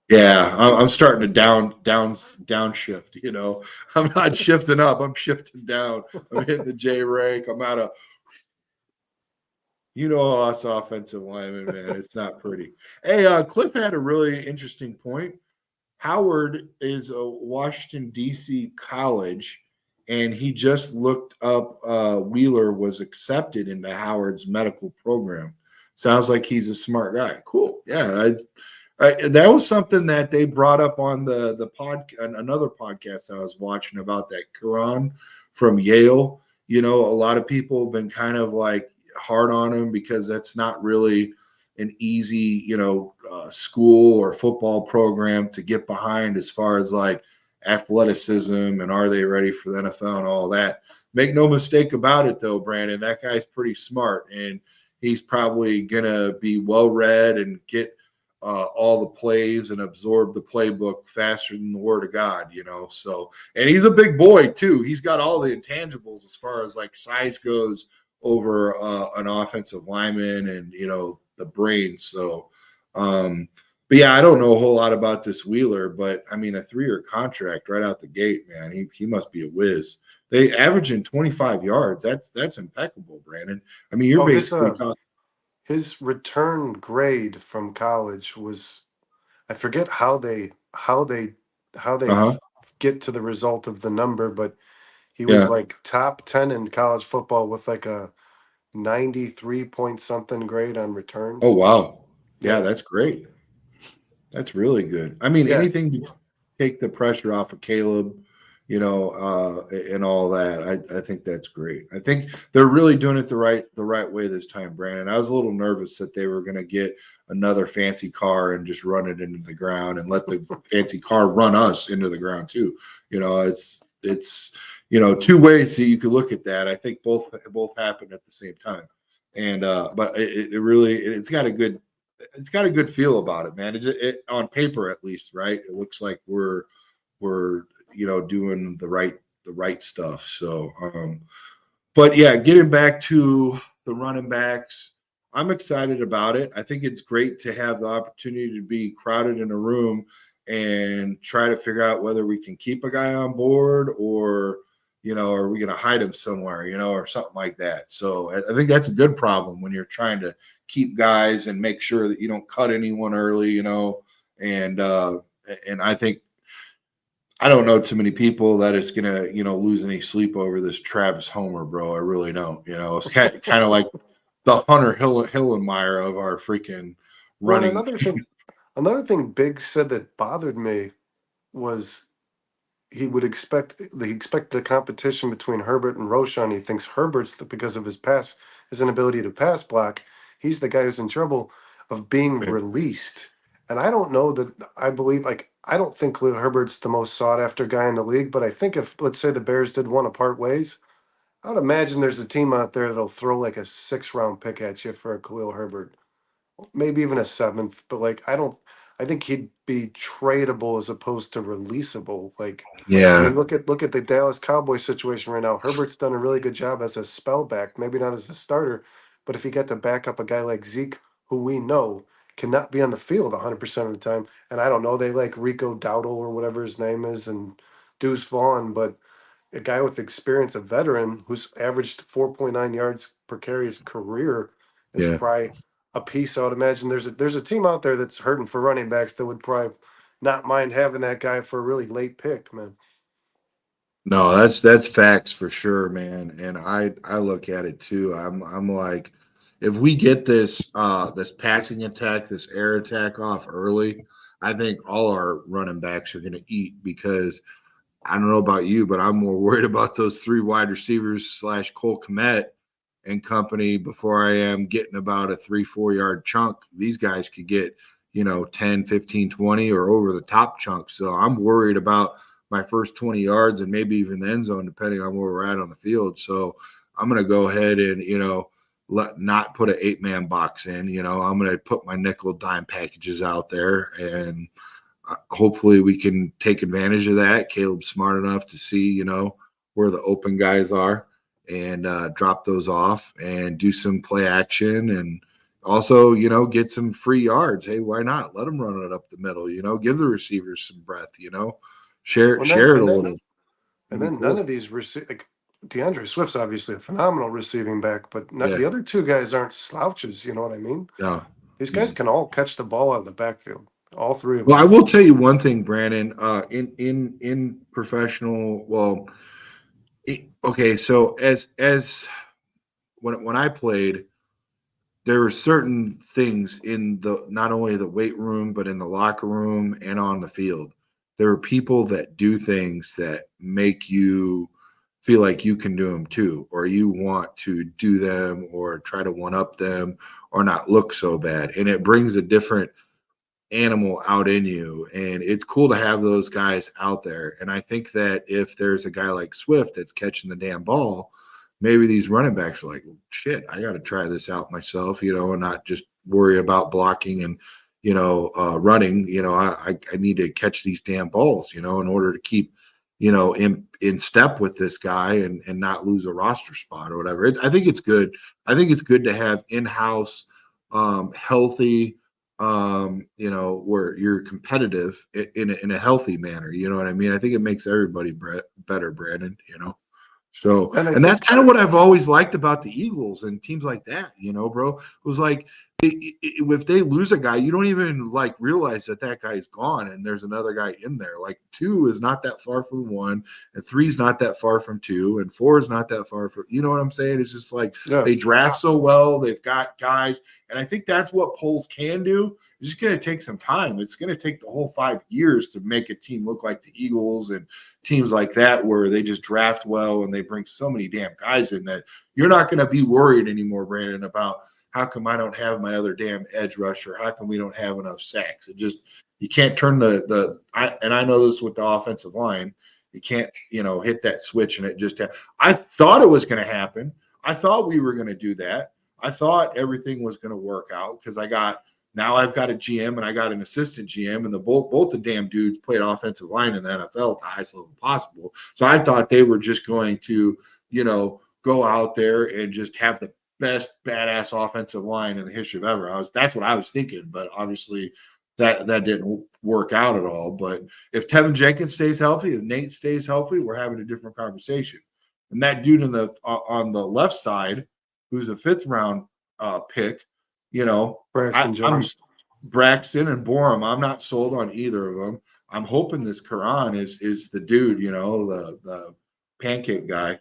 Yeah, I'm starting to downshift. I'm not shifting up. I'm shifting down. I'm hitting the J rank. I'm out of. Us offensive linemen, man. It's not pretty. Hey, Cliff had a really interesting point. Howard is a Washington, D.C. college, and he just looked up Wheeler was accepted into Howard's medical program. Sounds like he's a smart guy. Cool. Yeah. That was something that they brought up on the another podcast I was watching about that Quran from Yale. A lot of people have been kind of like hard on him because that's not really an easy, school or football program to get behind as far as like athleticism and are they ready for the NFL and all that. Make no mistake about it, though, Brandon, that guy's pretty smart and he's probably gonna be well read and get all the plays and absorb the playbook faster than the word of God. So, and he's a big boy too. He's got all the intangibles as far as like size goes over an offensive lineman and the brain. So, but yeah, I don't know a whole lot about this Wheeler, but I mean a 3-year contract right out the gate, man. He must be a whiz. They averaging 25 yards. That's impeccable, Brandon. I mean, you're Oh, basically talking. his return grade from college was, I forget how they Uh huh. get to the result of the number, but he was Yeah. like top 10 in college football with like a 93 point something grade on Oh returns. wow. Yeah, Yeah. that's great. That's really good. I mean, Yeah. anything to take the pressure off of Caleb, and all that. I think that's great. I think they're really doing it the right way this time, Brandon. I was a little nervous that they were going to get another fancy car and just run it into the ground and let the fancy car run us into the ground too. It's two ways that you could look at that. I think both happened at the same time, and but it really it's got a good feel about it, man. On paper at least, right? It looks like we're doing the right stuff. So, but yeah, getting back to the running backs, I'm excited about it. I think it's great to have the opportunity to be crowded in a room and try to figure out whether we can keep a guy on board or are we going to hide him somewhere, or something like that. So I think that's a good problem when you're trying to keep guys and make sure that you don't cut anyone early, and I think I don't know too many people that is gonna, lose any sleep over this Travis Homer, bro. I really don't. It's kind of like the Hunter Hillenmeyer of our freaking Well, and running. another thing Big said that bothered me was he expected a competition between Herbert and Roshan. He thinks because of his inability to pass block, he's the guy who's in trouble of being released. And I don't know that I believe like I don't think Khalil Herbert's the most sought after guy in the league, but I think if let's say the Bears did want to part ways, I would imagine there's a team out there that'll throw like a 6 round pick at you for a Khalil Herbert, maybe even a seventh, but like I think he'd be tradable as opposed to releasable. Like I Yeah, mean look at the Dallas Cowboys situation right now. Herbert's done a really good job as a spellback, maybe not as a starter, but if he got to back up a guy like Zeke, who we know cannot be on the field 100% of the time, and I don't know, they like Rico Dowdle or whatever his name is and Deuce Vaughn, but a guy with experience, a veteran who's averaged 4.9 yards per carry his career is yeah. probably a piece. I would imagine there's a team out there that's hurting for running backs that would probably not mind having that guy for a really late pick, man. No, that's facts for sure, man. And I look at it too. I'm like, if we get this passing attack, this air attack off early, I think all our running backs are going to eat because I don't know about you, but I'm more worried about those three wide receivers / Cole Kmet. and company before I am getting about a 3-4 yard chunk. These guys could get, 10, 15, 20 or over the top chunks. So I'm worried about my first 20 yards and maybe even the end zone, depending on where we're at on the field. So I'm going to go ahead and, not put an 8-man box in. I'm going to put my nickel dime packages out there, and hopefully we can take advantage of that. Caleb's smart enough to see, where the open guys are, and drop those off and do some play action, and also, get some free yards. Hey, why not? Let them run it up the middle, give the receivers some breath, share Well, share it a little. and It'd be then none cool. of these like DeAndre Swift's obviously a phenomenal receiving back, but not, Yeah. the other two guys aren't slouches. You know what I mean? Yeah. These Yeah. guys can all catch the ball out of the backfield. All three of Well, I them. will tell you one thing, Brandon. In professional, well, okay. So as when I played, there were certain things in the not only the weight room but in the locker room and on the field. There are people that do things that make you feel like you can do them too, or you want to do them, or try to one up them, or not look so bad, and it brings a different animal out in you, and it's cool to have those guys out there. And I think that if there's a guy like Swift that's catching the damn ball, maybe these running backs are like, well, shit, I got to try this out myself, and not just worry about blocking and running. I need to catch these damn balls, in order to keep in step with this guy, and not lose a roster spot or whatever. I think it's good. I think it's good to have in-house healthy, where you're competitive in a healthy manner. You know what I mean? I think it makes everybody better, Brandon. So, And I and that's think kind of what I've always liked about the Eagles and teams like that. Bro, it was like if they lose a guy, you don't even like realize that guy's gone, and there's another guy in there. Like 2 is not that far from 1, and 3 is not that far from 2, and 4 is not that far from. You know what I'm saying? It's just like yeah. they draft so well. They've got guys, and I think that's what polls can do. It's just going to take some time. It's going to take the whole 5 years to make a team look like the Eagles and teams like that, where they just draft well and they bring so many damn guys in that you're not going to be worried anymore, Brandon, about how come I don't have my other damn edge rusher? How come we don't have enough sacks? It just, you can't turn and I know this with the offensive line, you can't, hit that switch and it just, I thought it was going to happen. I thought we were going to do that. I thought everything was going to work out because now I've got a GM and I got an assistant GM, and both the damn dudes played offensive line in the NFL at the highest level possible. So I thought they were just going to, go out there and just have the best badass offensive line in the history of ever. That's what I was thinking, but obviously that didn't work out at all. But if Tevin Jenkins stays healthy, if Nate stays healthy, we're having a different conversation. And that dude on the left side, who's a 5th round pick, Braxton I'm Jones. Braxton and Borum. I'm not sold on either of them. I'm hoping this Quran is the dude, the pancake guy.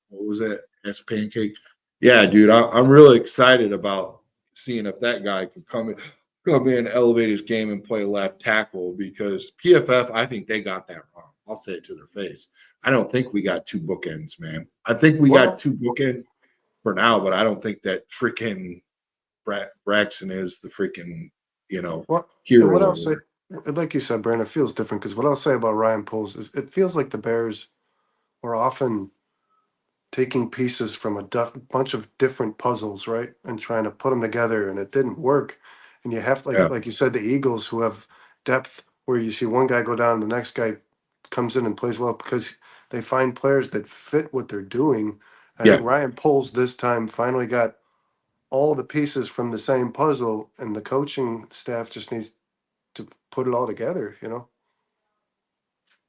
What was it? S pancake. Yeah, dude. I'm really excited about seeing if that guy can come in, elevate his game, and play left tackle, because PFF, I think they got that wrong. I'll say it to their face. I don't think we got 2 bookends, man. I think we got Well, 2 bookends for now, but I don't think that freaking Braxton is the freaking, what and hero what I'll over say, there. like you said, Brandon, it feels different because what I'll say about Ryan Poles is it feels like the Bears were often taking pieces from a bunch of different puzzles, right, and trying to put them together, and it didn't work. And you have Yeah. like you said, the Eagles who have depth, where you see one guy go down, the next guy comes in and plays well because they find players that fit what they're doing. I think Yeah. Ryan Poles this time finally got all the pieces from the same puzzle, and the coaching staff just needs to put it all together.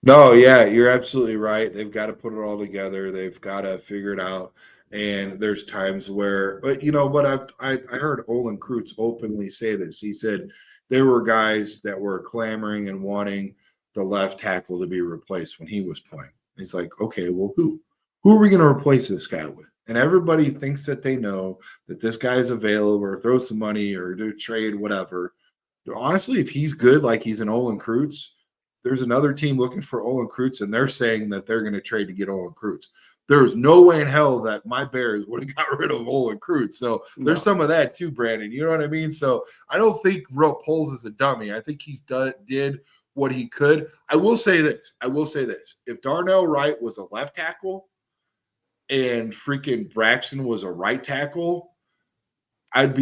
No, yeah, you're absolutely right. They've got to put it all together. They've got to figure it out. And there's times where, but you know what? I heard Olin Kreutz openly say this. He said there were guys that were clamoring and wanting the left tackle to be replaced when he was playing. He's like, okay, well, who are we going to replace this guy with? And everybody thinks that they know that this guy is available, or throw some money or do trade, whatever. Honestly, if he's good, like he's an Olin Kreutz, there's another team looking for Olin Kreutz, and they're saying that they're going to trade to get Olin Kreutz. there was no way in hell that my Bears would have got rid of Olin Kreutz. So there's No. some of that too, Brandon. You know what I mean? So I don't think Poles is a dummy. I think did what he could. I will say this. If Darnell Wright was a left tackle and freaking Braxton was a right tackle, I'd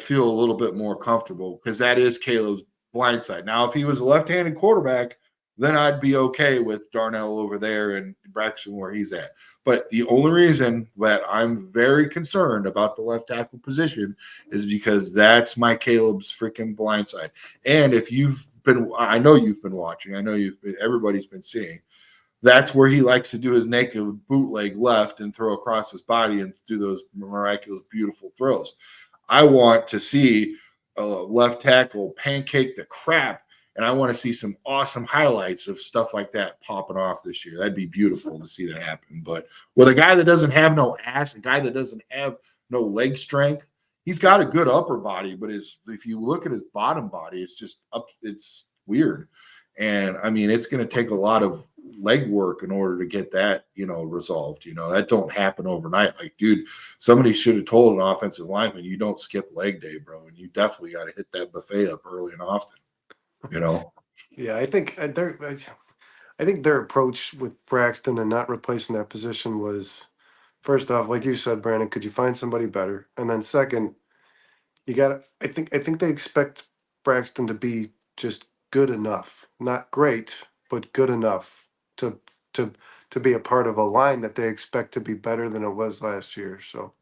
feel a little bit more comfortable because that is Caleb's blind side. Now, if he was a left-handed quarterback, then I'd be okay with Darnell over there and Braxton where he's at. But the only reason that I'm very concerned about the left tackle position is because that's my Caleb's freaking blind side. And if I know you've been watching, everybody's been seeing. That's where he likes to do his naked bootleg left and throw across his body and do those miraculous, beautiful throws. I want to see a left tackle pancake the crap, and I want to see some awesome highlights of stuff like that popping off this year. That'd be beautiful to see that happen. But with a guy that doesn't have no ass, a guy that doesn't have no leg strength, he's got a good upper body, but if you look at his bottom body, it's just up. It's weird. And I mean, it's going to take a lot of leg work in order to get that, resolved. That don't happen overnight. Like, dude, somebody should have told an offensive lineman, you don't skip leg day, bro. And you definitely got to hit that buffet up early and often, Yeah, I think their approach with Braxton and not replacing that position was, first off, like you said, Brandon, could you find somebody better? And then second, you got. I think they expect Braxton to be just good enough, not great, but good enough to to to be a part of a line that they expect to be better than it was last year. So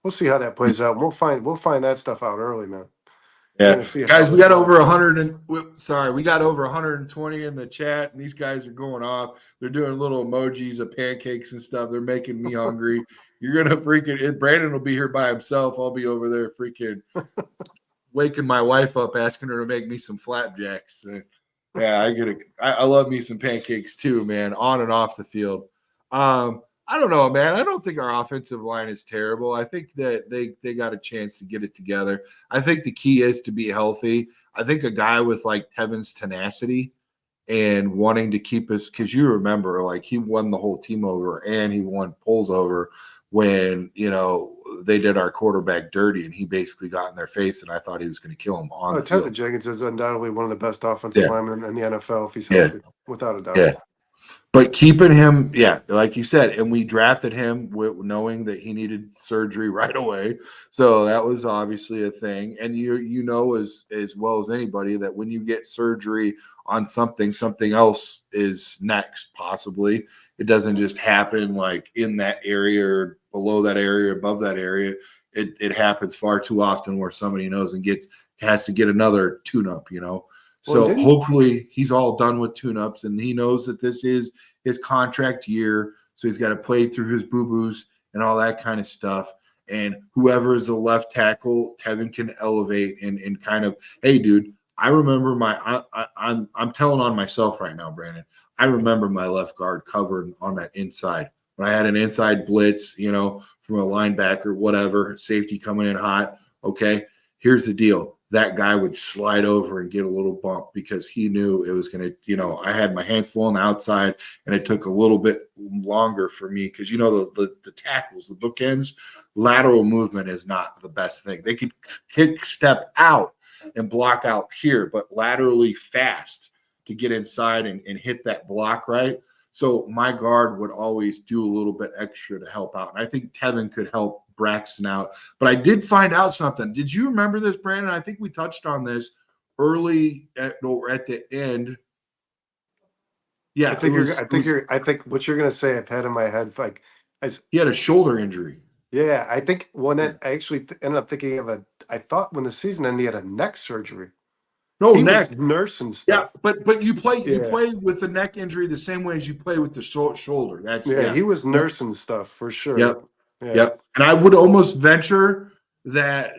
we'll see how that plays out. We'll find that stuff out early, man. We're Yeah, gonna see how guys, we this got over line. 100 we got over 120 in the chat, and these guys are going off. They're doing little emojis of pancakes and stuff. They're making me hungry. You're gonna freaking Brandon will be here by himself. I'll be over there freaking waking my wife up, asking her to make me some flapjacks. Yeah, I get it. I love me some pancakes too, man, on and off the field. I don't know, man. I don't think our offensive line is terrible. I think that they got a chance to get it together. I think the key is to be healthy. I think a guy with like Kevin's tenacity and wanting to keep us, because you remember, like, he won the whole team over and he won polls over when they did our quarterback dirty and he basically got in their face and I thought he was going to kill him on the Tevin field. Jenkins is undoubtedly one of the best offensive Yeah, linemen in the NFL if he's yeah, healthy, without a doubt. yeah. But keeping him, yeah, like you said, and we drafted him knowing that he needed surgery right away. So that was obviously a thing. And you know as well as anybody that when you get surgery on something else is next, possibly. It doesn't just happen like in that area or below that area, above that area. It happens far too often where somebody knows and has to get another tune-up. Well, and So didn't hopefully he's all done with tune-ups and he knows that this is his contract year. So he's got to play through his boo-boos and all that kind of stuff. And whoever is the left tackle, Tevin can elevate and kind of, hey, dude, I remember I'm telling on myself right now, Brandon. I remember my left guard covered on that inside. When I had an inside blitz, from a linebacker, whatever, safety coming in hot. Okay, here's the deal. That guy would slide over and get a little bump because he knew it was going to, I had my hands full on the outside and it took a little bit longer for me because, the tackles, the bookends, lateral movement is not the best thing. They could kick step out and block out here, but laterally fast to get inside and hit that block right. So my guard would always do a little bit extra to help out. And I think Tevin could help Braxton out. But I did find out something. Did you remember this, Brandon? I think we touched on this early at the end. I Yeah, think I think what you're gonna say I've had in my head like he had a shoulder injury. yeah, I think when Yeah. I actually ended up thinking of I thought when the season ended he had a neck surgery. No, He was neck. nursing Yeah, stuff. but you Yeah. play with the neck injury the same way as you play with the shoulder. That's Yeah, yeah. he was Yep. nursing stuff for sure. Yep. Yeah. Yep. And I would almost venture that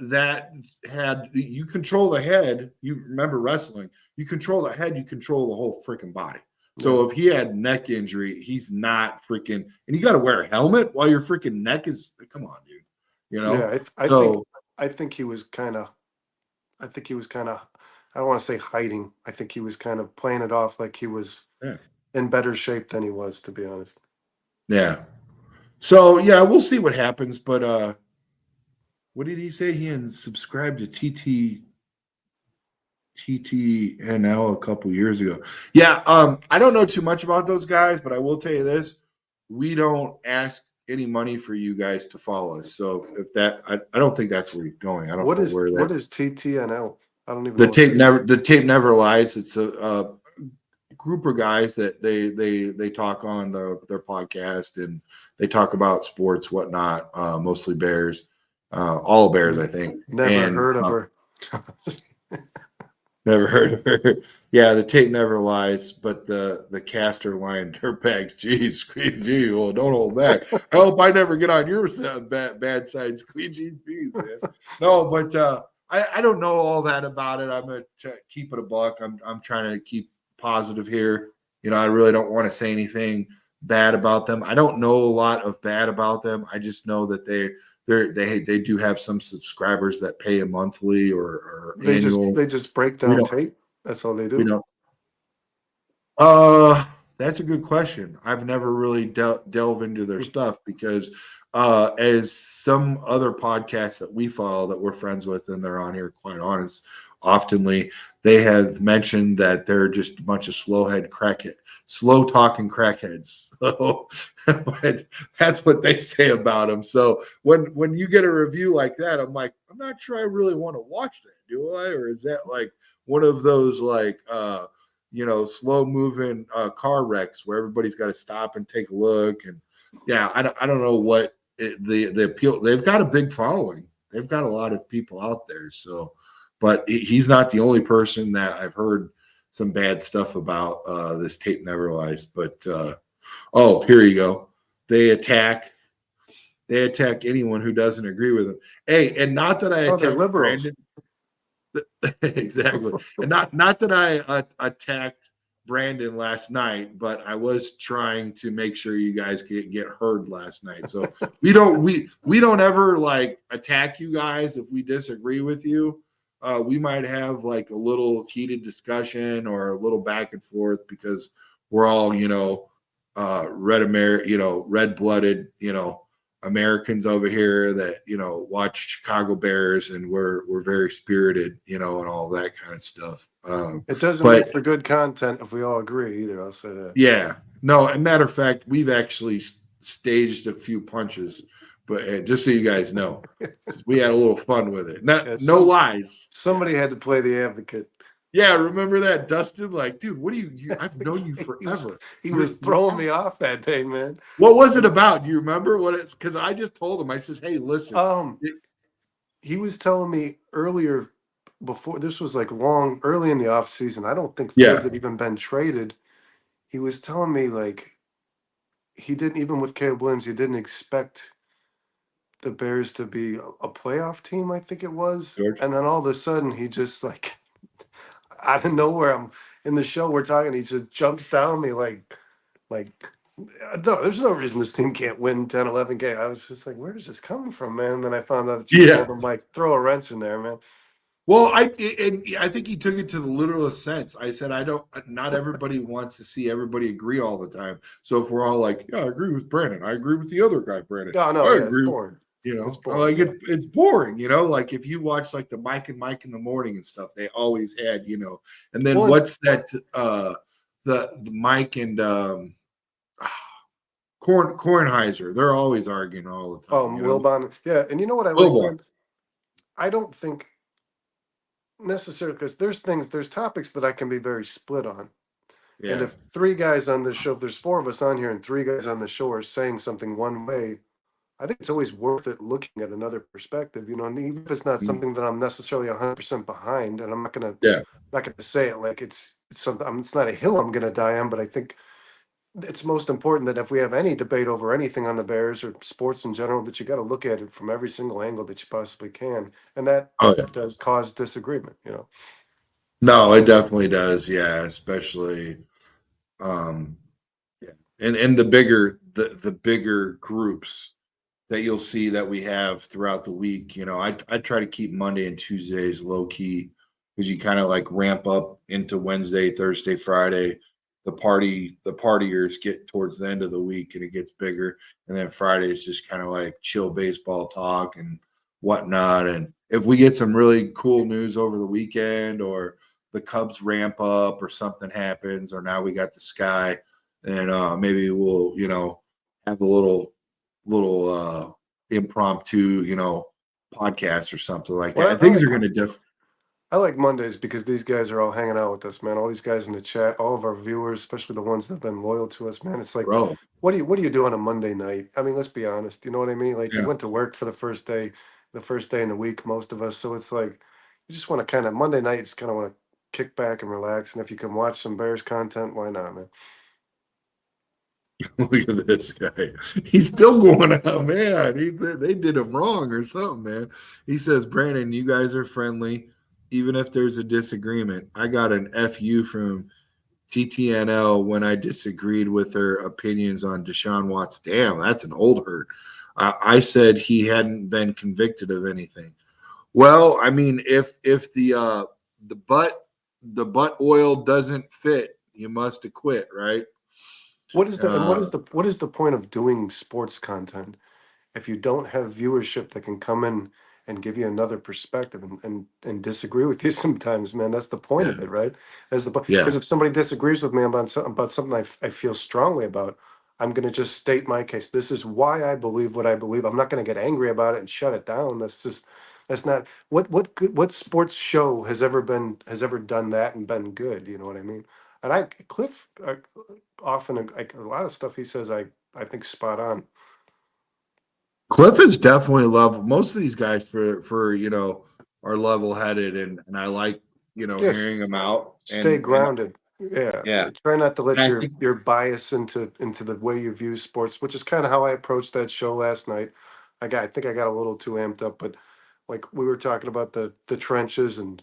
had you control the head. You remember wrestling. You control the head, you control the whole freaking body. Yeah. So if he had neck injury, he's not freaking and you got to wear a helmet while your freaking neck is come on, dude. Yeah, So I think he was kind of I don't want to say hiding. I think he was kind of playing it off like he was yeah. in better shape than he was, to be honest. Yeah. So yeah, we'll see what happens. But what did he say? He had subscribed to TTNL a couple years ago. Yeah, I don't know too much about those guys, but I will tell you this: we don't ask any money for you guys to follow us. So if that, I don't think that's where you're going. I don't know where What that. is TTNL? I don't even The know what tape that is. never, the tape never lies. It's a group of guys that they talk on their podcast and they talk about sports, whatnot. Mostly Bears, all Bears, I think, Never and heard of her. never heard of her. Yeah, the tape never lies, but the caster line dirtbags. Geez, squeegee. Well, don't hold back. I hope I never get on your bad side, squeegee. Geez, man. No, but I don't know all that about it. I'm gonna keep it a buck. I'm trying to keep positive here. You know, I really don't want to say anything bad about them. I don't know a lot of bad about them. I just know that they do have some subscribers that pay a monthly or annual. They just break We down don't tape. That's all they we do. don't. That's a good question. I've never really delve into their stuff because as some other podcasts that we follow that we're friends with and they're on here quite honest, oftenly they have mentioned that they're just a bunch of slow talking crackheads. So but that's what they say about them. So when you get a review like that, I'm like, I'm not sure I really want to watch that, do I? Or is that like one of those like slow moving car wrecks where everybody's got to stop and take a look. And yeah, I don't know what the appeal. They've got a big following. They've got a lot of people out there. So, but he's not the only person that I've heard some bad stuff about this tape never lies. But oh, here you go. They attack. They attack anyone who doesn't agree with them. Hey, and not that I Oh, they're attacked liberals. Brandon. Exactly, and not that I attacked Brandon last night, but I was trying to make sure you guys get heard last night. So we don't ever like attack you guys if we disagree with you. We might have like a little heated discussion or a little back and forth because we're all red blooded Americans over here that watch Chicago Bears and we're very spirited, and all that kind of stuff. It doesn't make But for good content if we all agree either. I'll say that. yeah, no. As a matter of fact, we've actually staged a few punches, but just so you guys know, we had a little fun with it. Yeah, No lies. somebody had to play the advocate. Yeah, remember that, Dustin? Like, dude, what do you I've known you forever. He was throwing me off that day, man. What was it about? Do you remember what it's? Because I just told him. I says, "Hey, listen." He was telling me earlier before this was like early in the off season. I don't think Fields Yeah. had even been traded. He was telling me like he didn't even with Caleb Williams, he didn't expect the Bears to be a playoff team, I think it was. George. And then all of a sudden he just like out of nowhere, I'm in the show we're talking, he just jumps down on me like no, there's no reason this team can't win 10, 11 games. I was just like, where is this coming from, man? And then I found out that you Yeah. told him, like, throw a wrench in there, man. Well, I think he took it to the literalist sense. I said, I don't. Not everybody wants to see everybody agree all the time. So if we're all like, yeah, I agree with Brandon. I agree with the other guy, Brandon. Oh, no, I yeah, it's agree. boring. It's Like boring. Yeah. it's boring. Like if you watch like the Mike and Mike in the morning and stuff, they always had. And then Well, what's that? The Mike and Kornheiser. They're always arguing all the time. Wilbon. Yeah. And you know what I like, Wilbon. man? I don't think necessarily because there's topics that I can be very split on. And Yeah. if three guys on this show, if there's four of us on here and three guys on the show are saying something one way, I think it's always worth it looking at another perspective, and even if it's not Mm, something that I'm necessarily 100% behind, and I'm yeah. not gonna say it like it's something. It's not a hill I'm gonna die on, but I think it's most important that if we have any debate over anything on the Bears or sports in general, that you got to look at it from every single angle that you possibly can, and that Oh yeah. does cause disagreement. No, it definitely does. Yeah, especially um yeah. And the bigger groups that you'll see that we have throughout the week. I try to keep Monday and Tuesdays low key because you kind of like ramp up into Wednesday, Thursday, Friday. the partiers get towards the end of the week and it gets bigger. And then Friday is just kind of like chill baseball talk and whatnot. And if we get some really cool news over the weekend, or the Cubs ramp up, or something happens, or now we got the Sky, and maybe we'll, have a little impromptu, podcast or something like that. Well, And things are going to I like Mondays because these guys are all hanging out with us, man. All these guys in the chat, all of our viewers, especially the ones that have been loyal to us, man. It's like, grow. what do you do on a Monday night? I mean, let's be honest. You know what I mean? Like you Yeah. went to work for the first day in the week, most of us. So it's like you just want to kind of Monday night, just kind of want to kick back and relax. And if you can watch some Bears content, why not, man? Look at this guy. He's still going out, man. They did him wrong or something, man. He says, Brandon, you guys are friendly, even if there's a disagreement. I got an FU from TTNL when I disagreed with her opinions on Deshaun Watson. Damn, that's an old hurt. I said he hadn't been convicted of anything. Well, I mean, if the butt oil doesn't fit, you must acquit, right? What is the point of doing sports content if you don't have viewership that can come in and give you another perspective and disagree with you sometimes, man? That's the point Yeah, of it, right? That's the yeah. because if somebody disagrees with me about something I feel strongly about, I'm going to just state my case. This is why I believe what I believe. I'm not going to get angry about it and shut it down. That's not what sports show has ever done that and been good. You know what I mean? And Cliff often like a lot of stuff he says I think spot on. Cliff is definitely level. Most of these guys for are level headed, and I like Yes, hearing them out, stay and grounded. Yeah, yeah, try not to and let I your think bias into the way you view sports, which is kind of how I approached that show last night. I think I got a little too amped up, but like we were talking about the trenches, and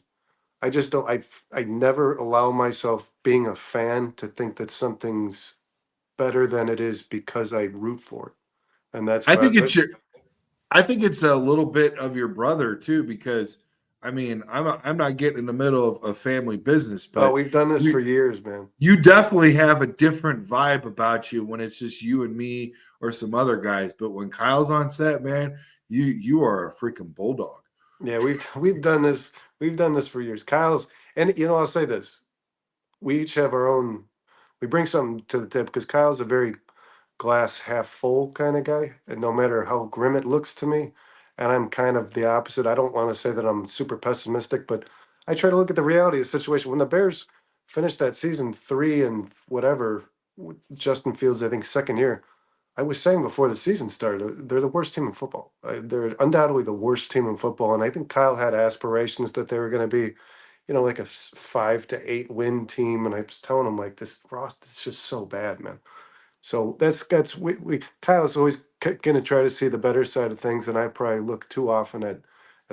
I just don't. I never allow myself being a fan to think that something's better than it is because I root for it, and that's I why. think it's your I think it's a little bit of your brother too, because I mean I'm not getting in the middle of family business, Oh, but we've done this you for years, man. you definitely have a different vibe about you when it's just you and me or some other guys. But when Kyle's on set, man, you are a freaking bulldog. Yeah, we've done this for years. Kyle's and I'll say this. We each have our own we bring something to the table because Kyle's a very glass half full kind of guy, and no matter how grim it looks to me, and I'm kind of the opposite. I don't want to say that I'm super pessimistic, but I try to look at the reality of the situation. When the Bears finished that season 3 and whatever with Justin Fields, I think second year, I was saying before the season started, they're the worst team in football. They're undoubtedly the worst team in football, and I think Kyle had aspirations that they were going to be, like a 5 to 8 win team. And I was telling him like this Ross, it's just so bad, man. So that's we Kyle's always going to try to see the better side of things, and I probably look too often at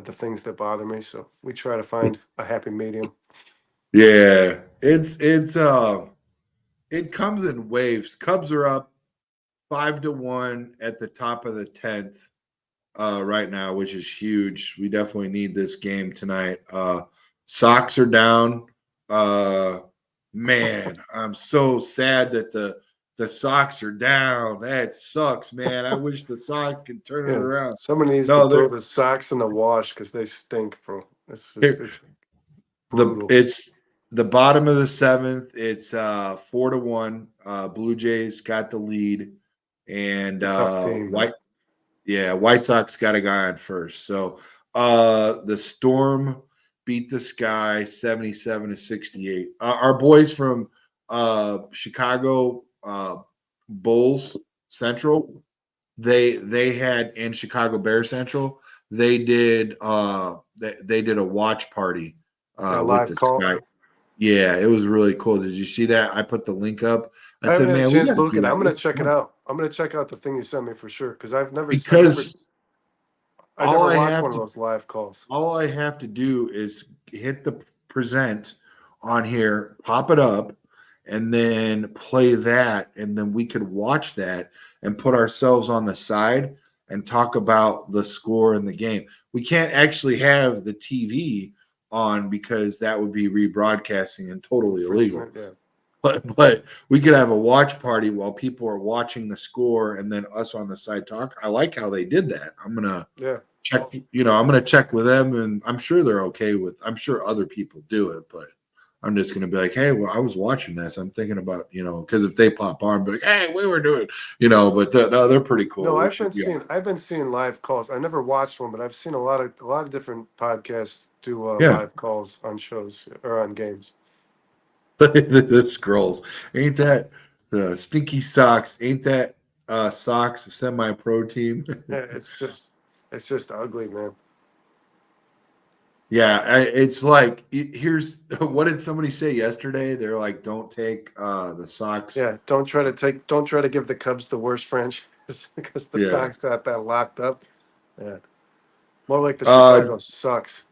the things that bother me. So we try to find a happy medium. Yeah, it comes in waves. Cubs are up 5-1 at the top of the 10th right now, which is huge. We definitely need this game tonight. Sox are down. Uh, man, I'm so sad that the Sox are down. That sucks, man. I wish the Sox could turn it Yeah, around. someone needs to No, throw they're the socks in the wash because they stink, bro. here. It's The brutal. it's the bottom of the seventh. It's 4-1. Blue Jays got the lead, and It's a tough team, man. White Sox got a guy on first. So the Storm beat the Sky 77-68. Our boys from Chicago Bulls Central, they had in Chicago Bear Central, they did a watch party Yeah, with live the call. Sky. Yeah, it was really cool. Did you see that? I put the link up. I I haven't said, had a man, we chance got to to look do at it. that. I'm gonna Looks check it fun. out. I'm gonna check out the thing you sent me for sure because Because I all never I watched have one of to those live calls. all I have to do is hit the present on here, pop it up, and then play that, and then we could watch that and put ourselves on the side and talk about the score in the game. We can't actually have the TV on because that would be rebroadcasting and totally illegal. Infringement, yeah. but we could have a watch party while people are watching the score and then us on the side talk. I like how they did that. I'm gonna Yeah. check, I'm gonna check with them, and I'm sure they're okay with. I'm sure other people do it, but I'm just gonna be like, hey, well, I was watching this. I'm thinking about, because if they pop on, be like, hey, we were doing, but no, they're pretty No, cool. We should be on. I've been seeing live calls. I never watched one, but I've seen a lot of different podcasts do Yeah, live calls on shows or on games. the scrolls. Ain't that the stinky socks? Ain't that socks a semi-pro team? Yeah, it's just ugly, man. Yeah, it's like here's what did somebody say yesterday? They're like, don't take the socks. Yeah, don't try to give the Cubs the worst franchise because the Yeah. Sox got that locked up. Yeah, more like the Uh, Chicago sucks.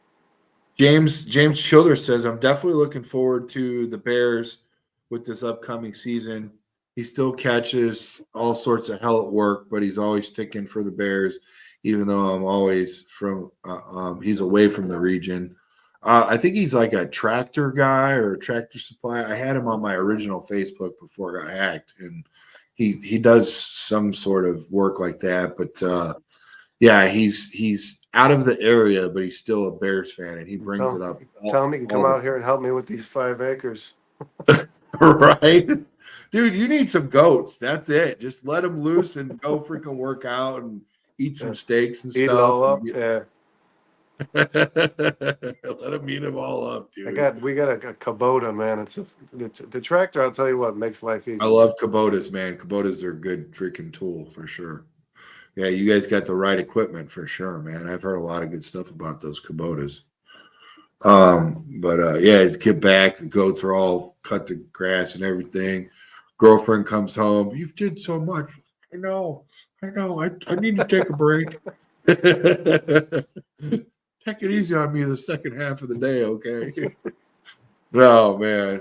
James Childers says, I'm definitely looking forward to the Bears with this upcoming season. He still catches all sorts of hell at work, but he's always sticking for the Bears, even though I'm always he's away from the region. I think he's like a tractor guy or a tractor supply. I had him on my original Facebook before I got hacked, and he does some sort of work like that. But yeah, he's out of the area, but he's still a Bears fan, and he brings it up Tell him he can all come the out here and help me with these 5 acres. time. Right? Dude, you need some goats. That's it. Just let them loose and go freaking work out and eat some Yeah. steaks and Eat it stuff. all up. Yeah, Let them eat them all up, dude. we got a Kubota, man. It's the tractor. I'll tell you what makes life I easy. love Kubotas, man. Kubotas are a good freaking tool for sure. Yeah, you guys got the right equipment for sure, man. I've heard a lot of good stuff about those Kubotas. But yeah, get back. The goats are all cut the grass and everything. Girlfriend comes home. You've did so much. I know. I need to take a break. Take it easy on me the second half of the day, okay? No, man.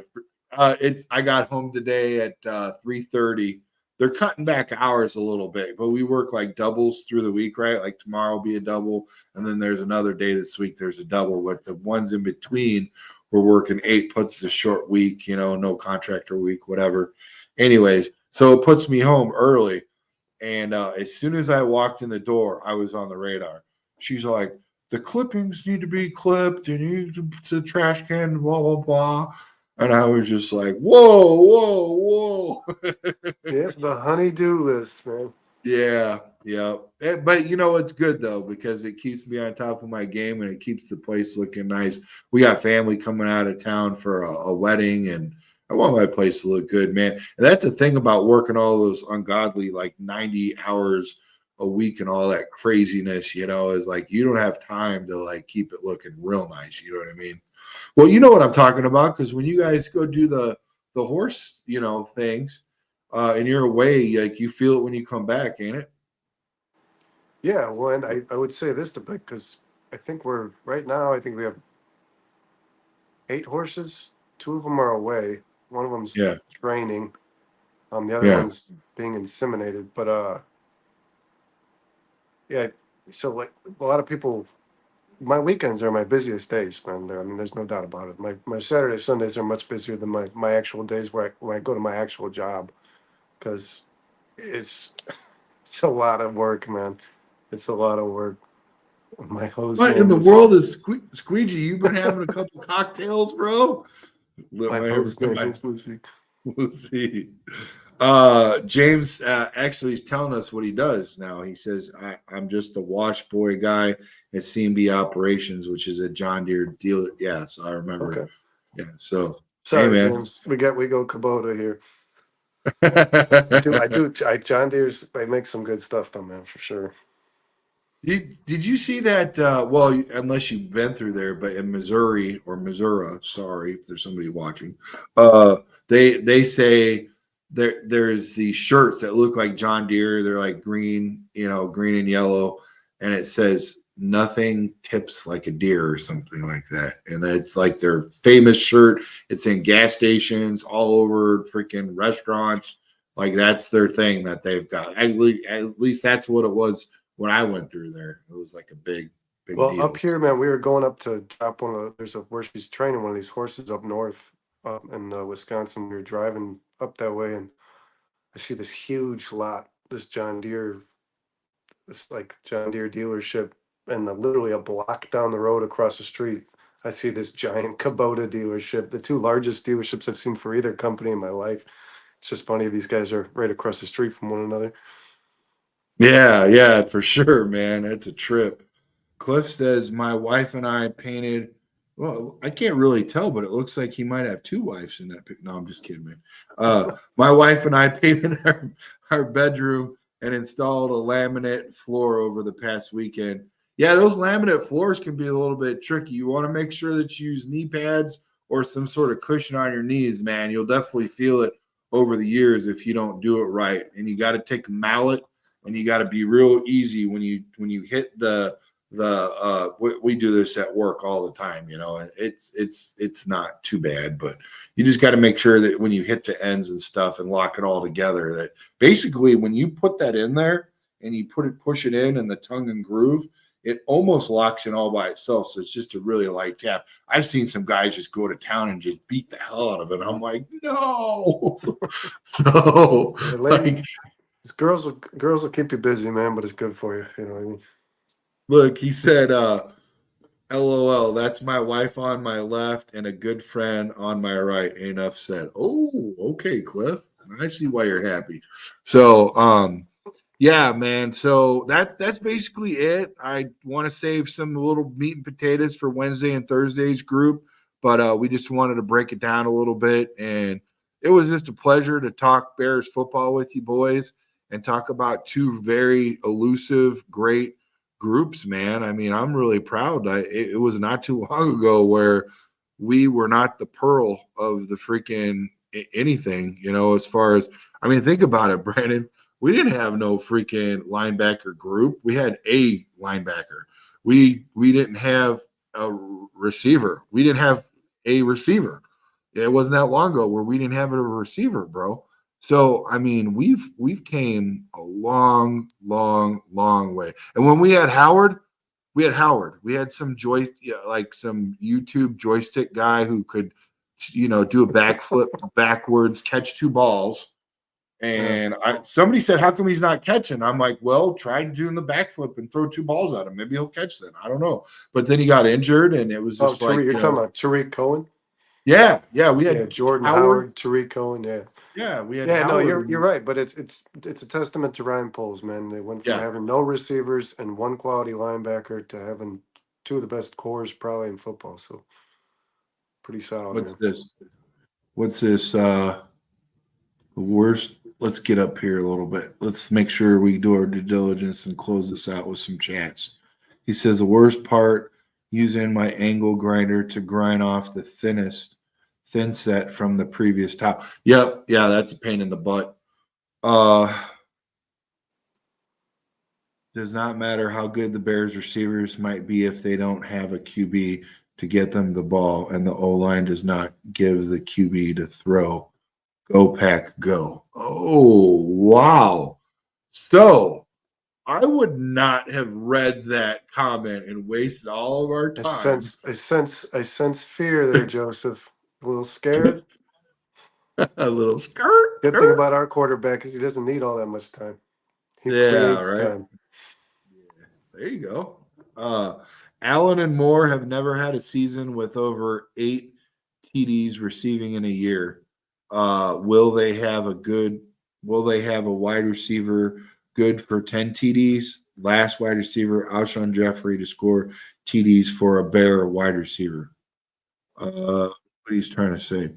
It's I got home today at 3:30. They're cutting back hours a little bit, but we work like doubles through the week, right? Like tomorrow will be a double, and then there's another day this week there's a double. But the ones in between, we're working 8 puts the short week, no contractor week, whatever. Anyways, so it puts me home early. And as soon as I walked in the door, I was on the radar. She's like, the clippings need to be clipped and you need to trash can, blah, blah, blah. And I was just like, whoa, whoa, whoa. Yeah, the honeydew list, man. Yeah, yeah. But it's good though because it keeps me on top of my game and it keeps the place looking nice. We got family coming out of town for a wedding, and I want my place to look good, man. And that's the thing about working all those ungodly like 90 hours a week and all that craziness, is like you don't have time to like keep it looking real nice. You know what I mean? Well, you know what I'm talking about because when you guys go do the horse, things and you're away, like you feel it when you come back, ain't it? Yeah, well, and I would say this to because I think we have 8 horses. 2 of them are away. One of them's Yeah, training. The other yeah, one's being inseminated. But yeah. So like a lot of people, my weekends are my busiest days, man. I mean, there's no doubt about it. My Saturday Sundays are much busier than my actual days when I go to my actual job because it's it's a lot of work, man. It's a lot of work. My hose what in the name is world is Squeegee? You've been having a couple cocktails, bro. Let my my hose name my is Lucy. we'll see. James actually is telling us what he does now. He says, I'm just the wash boy guy at CMB Operations, which is a John Deere dealer. Yeah, so I remember. Okay. Yeah, so hey Sorry, man. James. We go Kubota here. John Deere's they make some good stuff though, man, for sure. Did you see that? Well, unless you've been through there, but in Missouri or Missouri, sorry if there's somebody watching, they say there's these shirts that look like John Deere. They're like green, green and yellow, and it says nothing tips like a deer or something like that. And it's like their famous shirt. It's in gas stations all over freaking restaurants. Like that's their thing that they've got. At least that's what it was when I went through there. It was like a big Well, up deal. here, man, we were going up to drop one of the, there's a where she's training one of these horses up north. in Wisconsin. We were driving up that way, and I see this huge lot, this like John Deere dealership, and literally a block down the road across the street, I see this giant Kubota dealership, the two largest dealerships I've seen for either company in my life. It's just funny these guys are right across the street from one another. Yeah, yeah, for sure, man. It's a trip. Cliff says my wife and I painted. Well, I can't really tell, but it looks like he might have two wives in that pic. No, I'm just kidding, man. My wife and I painted our bedroom and installed a laminate floor over the past weekend. Yeah, those laminate floors can be a little bit tricky. You want to make sure that you use knee pads or some sort of cushion on your knees, man. You'll definitely feel it over the years if you don't do it right. And you got to take a mallet and you got to be real easy when you hit we do this at work all the time, and it's not too bad, but you just got to make sure that when you hit the ends and stuff and lock it all together, that basically when you put that in there and you push it in the tongue and groove, it almost locks in all by itself. So it's just a really light tap. I've seen some guys just go to town and just beat the hell out of it. I'm like, no. So Yeah, lady, like, these girls will keep you busy, man, but it's good for you. You know what I mean? look, he said, LOL, that's my wife on my left and a good friend on my right. Enough said. Oh, okay, Cliff. I see why you're happy. So, yeah, man. So that's basically it. I want to save some little meat and potatoes for Wednesday and Thursday's group, but we just wanted to break it down a little bit. And it was just a pleasure to talk Bears football with you boys and talk about two very elusive, great groups, man. I mean, I'm really proud. It was not too long ago where we were not the pearl of the freaking anything, as far as, I mean, think about it, Brandon. We didn't have no freaking linebacker group. We had a linebacker. We didn't have a receiver. We didn't have a receiver. It wasn't that long ago where we didn't have a receiver, bro. So I mean, we've came a long, long, long way. And when we had Howard, we had some like some YouTube joystick guy who could, do a backflip backwards, catch two balls. Yeah. And somebody said, "How come he's not catching?" I'm like, "Well, try doing the backflip and throw two balls at him. Maybe he'll catch them. I don't know." But then he got injured, and it was Oh, just like, Tariq, you're talking about Tariq Cohen? yeah, yeah. We Yeah, had Jordan Howard. Howard, Tariq Cohen. Yeah. Yeah, we had Yeah, no, Howard, you're and right, but it's a testament to Ryan Poles, man. They went from yeah. having no receivers and one quality linebacker to having two of the best cores probably in football. So pretty solid, What's man. this? What's this? The worst. Let's get up here a little bit. Let's make sure we do our due diligence and close this out with some chats. He says the worst part using my angle grinder to grind off the thin set from the previous top. Yep, yeah, that's a pain in the butt. Does not matter how good the Bears receivers might be if they don't have a QB to get them the ball, and the O line does not give the QB to throw. Go pack, go. Oh, wow. So I would not have read that comment and wasted all of our time. I sense fear there, Joseph. A little scared. A little skirt, Good thing skirt. about our quarterback is he doesn't need all that much time. He Yeah, creates right. time. There you go. Allen and Moore have never had a season with over 8 TDs receiving in a year. Will they have a good? Will they have a wide receiver good for 10 TDs? Last wide receiver, Alshon Jeffrey, to score TDs for a Bear wide receiver. What he's trying to say?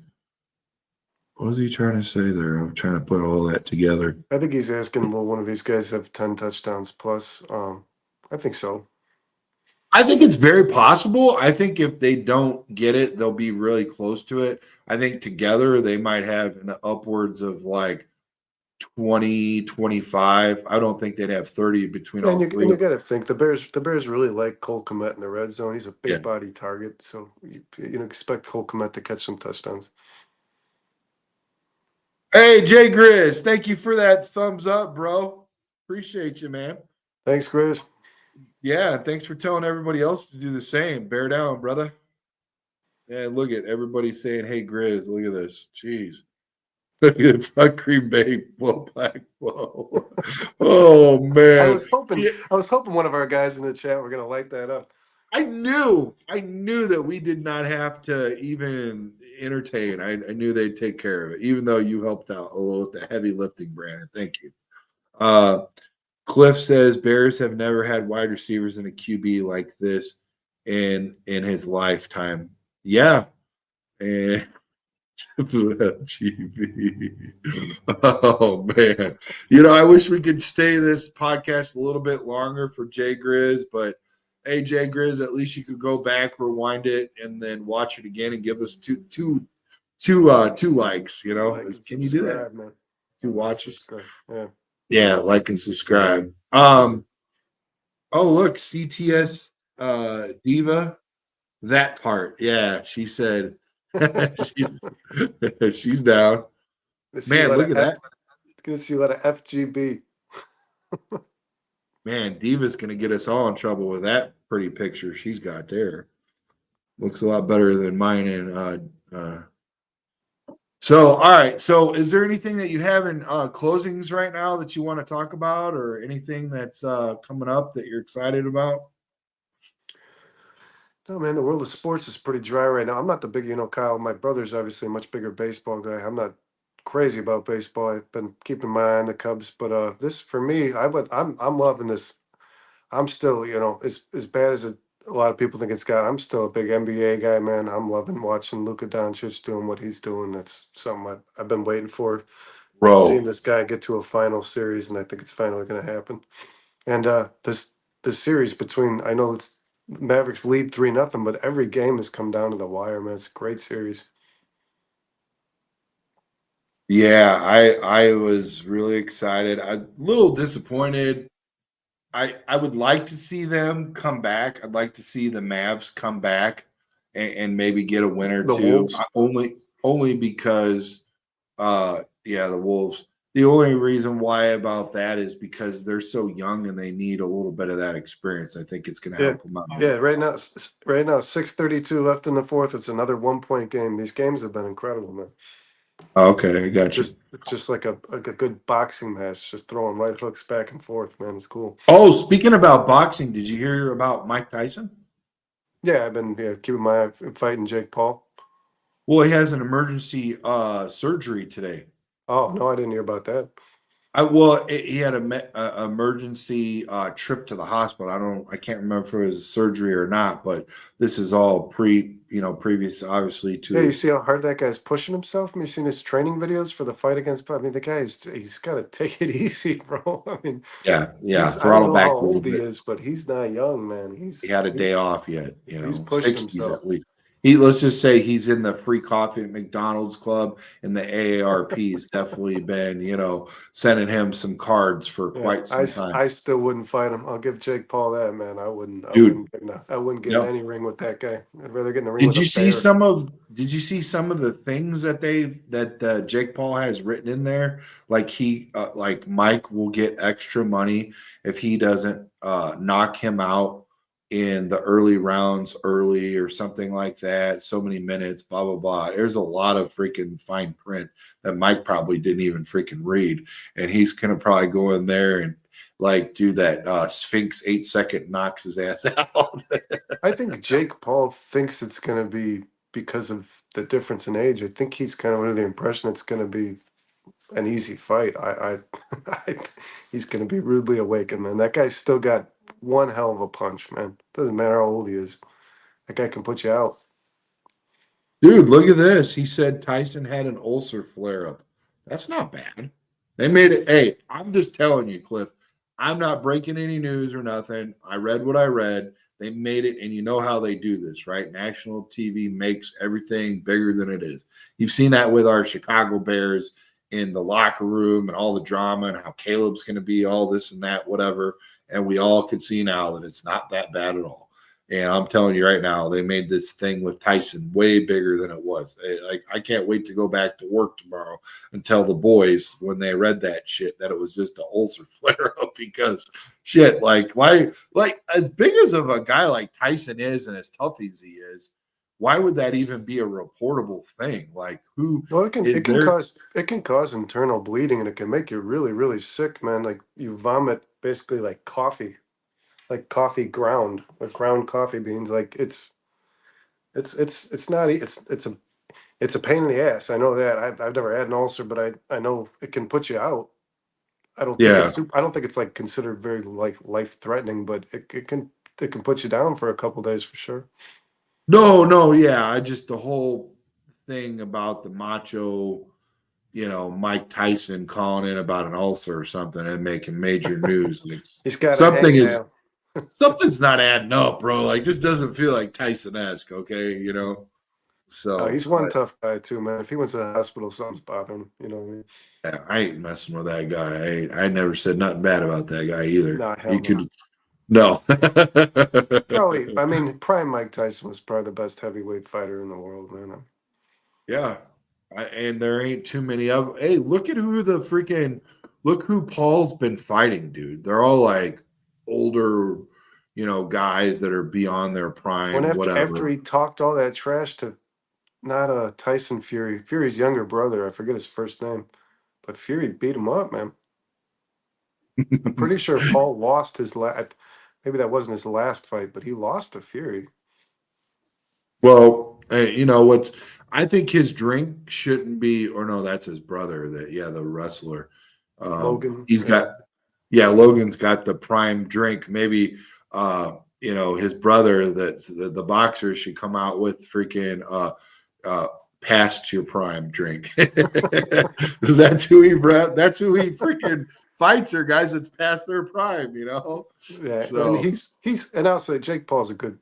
What was he trying to say there? I'm trying to put all that together. I think he's asking, will one of these guys have 10 touchdowns plus? I think so. I think it's very possible. I think if they don't get it, they'll be really close to it. I think together they might have in the upwards of like 20, 25. I don't think they'd have 30 between Yeah, all and three you of them. got to think the Bears really like Cole Kmet in the red zone. He's a Yeah. big body target, so expect Cole Kmet to catch some touchdowns. Hey, Jay Grizz, thank you for that thumbs up, bro. Appreciate you, man. Thanks, Chris. Yeah, thanks for telling everybody else to do the same. Bear down, brother. Yeah, look at everybody saying, "Hey, Grizz, look at this." Jeez. Look at fuck Green Bay, Blow Black Blow. Oh I man. was hoping Yeah, I was hoping one of our guys in the chat were gonna light that up. I knew that we did not have to even entertain. I knew they'd take care of it, even though you helped out a little with the heavy lifting, Brandon. Thank you. Uh, Cliff says Bears have never had wide receivers in a QB like this in his lifetime. Yeah, and FGV. Oh man. I wish we could stay this podcast a little bit longer for Jay Grizz, but hey, Jay Grizz, at least you could go back, rewind it, and then watch it again and give us two likes. Like and Can you do that? subscribe, man. Two Like and watches? subscribe. Yeah. Yeah, like and subscribe. Oh look, CTS Diva. That part. Yeah, she said she's, she's down. Let's see a Man, lot look of at that. gonna see a lot of FGB. Man, Diva's going to get us all in trouble with that pretty picture she's got there. Looks a lot better than mine. So, all right. So, is there anything that you have in closings right now that you want to talk about, or anything that's coming up that you're excited about? No, man, the world of sports is pretty dry right now. I'm not the big, Kyle. My brother's obviously a much bigger baseball guy. I'm not crazy about baseball. I've been keeping my eye on the Cubs, but this for me, I'm loving this. I'm still, as bad as a lot of people think it's got. I'm still a big NBA guy, man. I'm loving watching Luka Doncic doing what he's doing. That's something I've been waiting for. Seeing Bro, this guy get to a final series, and I think it's finally going to happen. And this series between I know it's Mavericks lead 3-0, but every game has come down to the wire, man. It's a great series. yeah, I was really excited. I'm a little disappointed. I would like to see them come back. I'd like to see the Mavs come back and maybe get a win or The two. Wolves. Only because yeah, the Wolves. The only reason why about that is because they're so young and they need a little bit of that experience. I think it's going to Yeah, help them out. yeah. Right now, 6:32 left in the fourth. It's another 1 point game. These games have been incredible, man. Okay, I got you. Just like a good boxing match, just throwing right hooks back and forth, man. It's cool. Oh, speaking about boxing, did you hear about Mike Tyson? Yeah, I've been keeping my eye fighting Jake Paul. Well, he has an emergency surgery today. Oh no, I didn't hear about that. He had a emergency trip to the hospital. I can't remember if it was surgery or not, but this is all previous, obviously, to Yeah, you his. see how hard that guy's pushing himself? Have you seen his training videos for the fight against? I mean, the he's got to take it easy, bro. I mean, Yeah, I don't throttle know how back a little old he bit. is, but he's not young, man. He had a day off yet, He's pushing 60s himself. at least. Let's just say he's in the free coffee at McDonald's club, and the AARP's definitely been, sending him some cards for Yeah, quite some time. I still wouldn't fight him. I'll give Jake Paul that, man. Dude, I wouldn't get in any ring with that guy. I'd rather get in a ring Did with a you see bear. some of did you see some of the things that Jake Paul has written in there? Like like Mike will get extra money if he doesn't knock him out in the early rounds early or something like that. So many minutes, blah blah blah. There's a lot of freaking fine print that Mike probably didn't even freaking read, and he's gonna probably go in there and like do that Sphinx 8 second knocks his ass out. I think Jake Paul thinks it's going to be because of the difference in age. I think he's kind of under the impression it's going to be an easy fight. He's going to be rudely awakened, man. That guy's still got one hell of a punch, man. Doesn't matter how old he is. That guy can put you out. Dude, look at this. He said Tyson had an ulcer flare up. That's not bad. They made it. Hey, I'm just telling you, Cliff. I'm not breaking any news or nothing. I read what I read. They made it, and you know how they do this, right? National TV makes everything bigger than it is. You've seen that with our Chicago Bears in the locker room and all the drama and how Caleb's going to be, all this and that, whatever. And we all can see now that it's not that bad at all. And I'm telling you right now, they made this thing with Tyson way bigger than it was. I can't wait to go back to work tomorrow and tell the boys when they read that shit that it was just an ulcer flare up because shit, like why, like as big as of a guy like Tyson is and as tough as he is, why would that even be a reportable thing? Like, who Well, it can is there? it can cause internal bleeding, and it can make you really really sick, man. Like you vomit basically like coffee ground, like ground coffee beans. Like it's not it's a pain in the ass. I know that. I've never had an ulcer, but I know it can put you out. Yeah. I don't think it's like considered very like life threatening, but it can put you down for a couple days for sure. No, no, yeah. I just the whole thing about the macho, Mike Tyson calling in about an ulcer or something and making major news. Like He's got a something is hangnail. something's not adding up, bro. Like this doesn't feel like Tyson-esque, okay? He's So, one but tough guy too, man. If he went to the hospital, something's bothering him. You know what I mean? yeah, I ain't messing with that guy. I never said nothing bad about that guy either. Nah, He hell no. could no. Probably, I mean, prime Mike Tyson was probably the best heavyweight fighter in the world, man. Yeah. And there ain't too many of. Hey, look who Paul's been fighting, dude. They're all like older, guys that are beyond their When prime, after whatever. he talked all that trash to not Tyson Fury, Fury's younger brother, I forget his first name, but Fury beat him up, man. I'm pretty sure Paul lost his last. Maybe that wasn't his last fight, but he lost to Fury. Well, what's I think his drink shouldn't be, or no, that's his brother. The wrestler. Logan, He's yeah. got, yeah, Logan's got the prime drink. Maybe, his brother, the boxer, should come out with freaking uh, past your prime drink. Because that's who he freaking fights, are guys that's past their prime. Yeah, and So and I'll say Jake Paul's a good.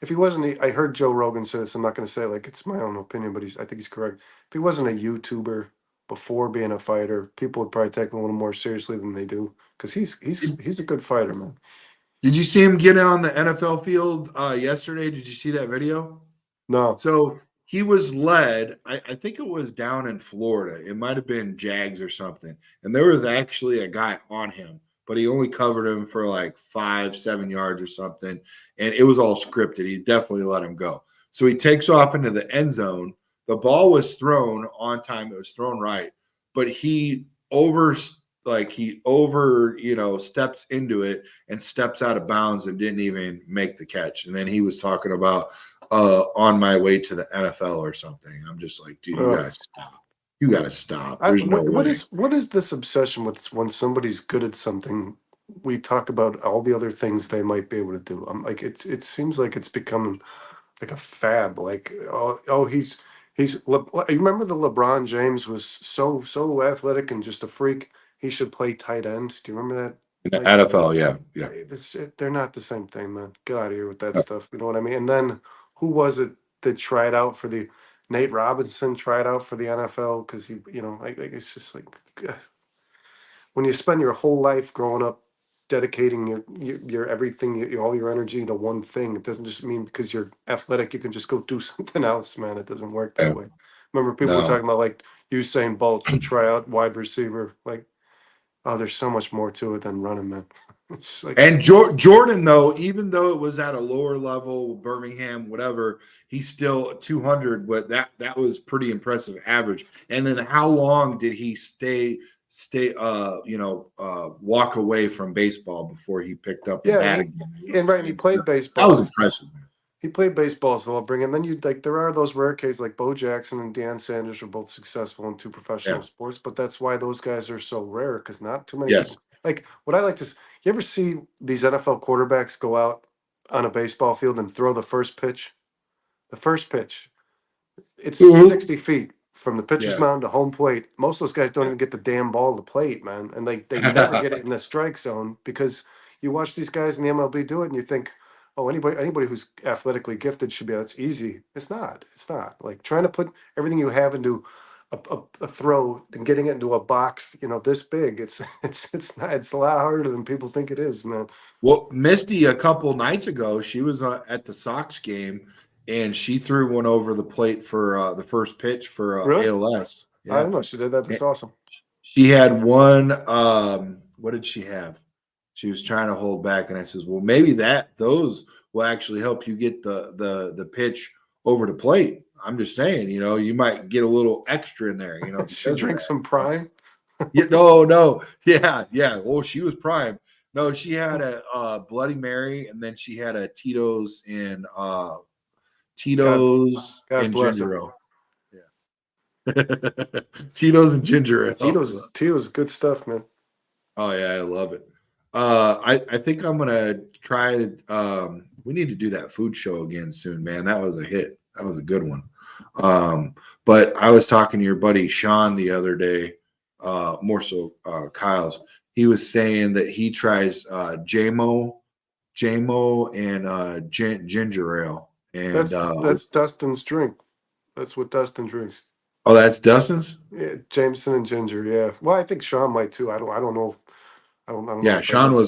If he wasn't, I heard Joe Rogan say this. I'm not going to say it like it's my own opinion, but I think he's correct. If he wasn't a YouTuber before being a fighter, people would probably take him a little more seriously than they do because he's a good fighter, man. did you see him get on the NFL field yesterday? Did you see that video? No, So he was led, I think it was down in Florida. It might have been Jags or something. And there was actually a guy on him, but he only covered him for like 5, 7 yards or something. And it was all scripted. He definitely let him go. So he takes off into the end zone. The ball was thrown on time. It was thrown right, but he over steps into it and steps out of bounds and didn't even make the catch. And then he was talking about on my way to the NFL or something. I'm just like, dude, you uh, gotta stop. You gotta stop. There's no way. what is this obsession with when somebody's good at something? We talk about all the other things they might be able to do. I'm like, it seems like it's become like a fab. Like, you remember the LeBron James was so athletic and just a freak. He should play tight end. Do you remember that? In the Like, NFL, yeah, yeah. they're not the same thing, man. Get out of here with that stuff. You know what I mean? And then who was it that tried out for the Nate Robinson tried out for the NFL because like it's just like when you spend your whole life growing up dedicating your everything, all your energy to one thing, it doesn't just mean because you're athletic you can just go do something else, man. It doesn't work that Yeah. way. Remember, people were No. talking about like Usain Bolt should try out wide receiver. Like, oh, there's so much more to it than running, man. It's like, And Jordan, though, even though it was at a lower level, Birmingham, whatever, he's still 200. But that was pretty impressive average. And then how long did he walk away from baseball before he picked up the yeah, bat again? You know what I'm he saying? played So that was baseball. impressive. He played baseball, so I'll bring in. Then you like there are those rare cases like Bo Jackson and Deion Sanders were both successful in two professional Yeah. sports, but that's why those guys are so rare because not too many Yes. people. Like what I like to, you ever see these NFL quarterbacks go out on a baseball field and throw the first pitch? The first pitch, it's Mhm. 60 feet from the pitcher's Yeah. mound to home plate. Most of those guys don't Yeah. even get the damn ball to the plate, man, and they never get it in the strike zone because you watch these guys in the MLB do it and you think, oh, anybody who's athletically gifted should be. That's easy. It's not. It's not like trying to put everything you have into a throw and getting it into a box, this big. It's not. It's a lot harder than people think it is, man. Well, Misty, a couple nights ago, she was at the Sox game and she threw one over the plate for the first pitch for Really? ALS. I Yeah. didn't know she did that. That's awesome. She had one. What did she have? She was trying to hold back, and I says, "Well, maybe those will actually help you get the pitch over the plate." I'm just saying, you might get a little extra in there, She because of drinks that. some Prime. Yeah, no, yeah, yeah. Well, she was prime. No, she had a Bloody Mary, and then she had a God, Tito's God and bless her. ginger ale. Yeah, Tito's and ginger ale. Tito's good stuff, man. Oh yeah, I love it. I think I'm gonna try. We need to do that food show again soon, man. That was a hit. That was a good one. But I was talking to your buddy Sean the other day, more so Kyle's. He was saying that he tries JMO, and ginger ale. And That's Dustin's drink. That's what Dustin drinks. oh, that's Dustin's. Yeah, Jameson and ginger. Yeah. Well, I think Sean might too. I don't know. I don't know Yeah, if I know.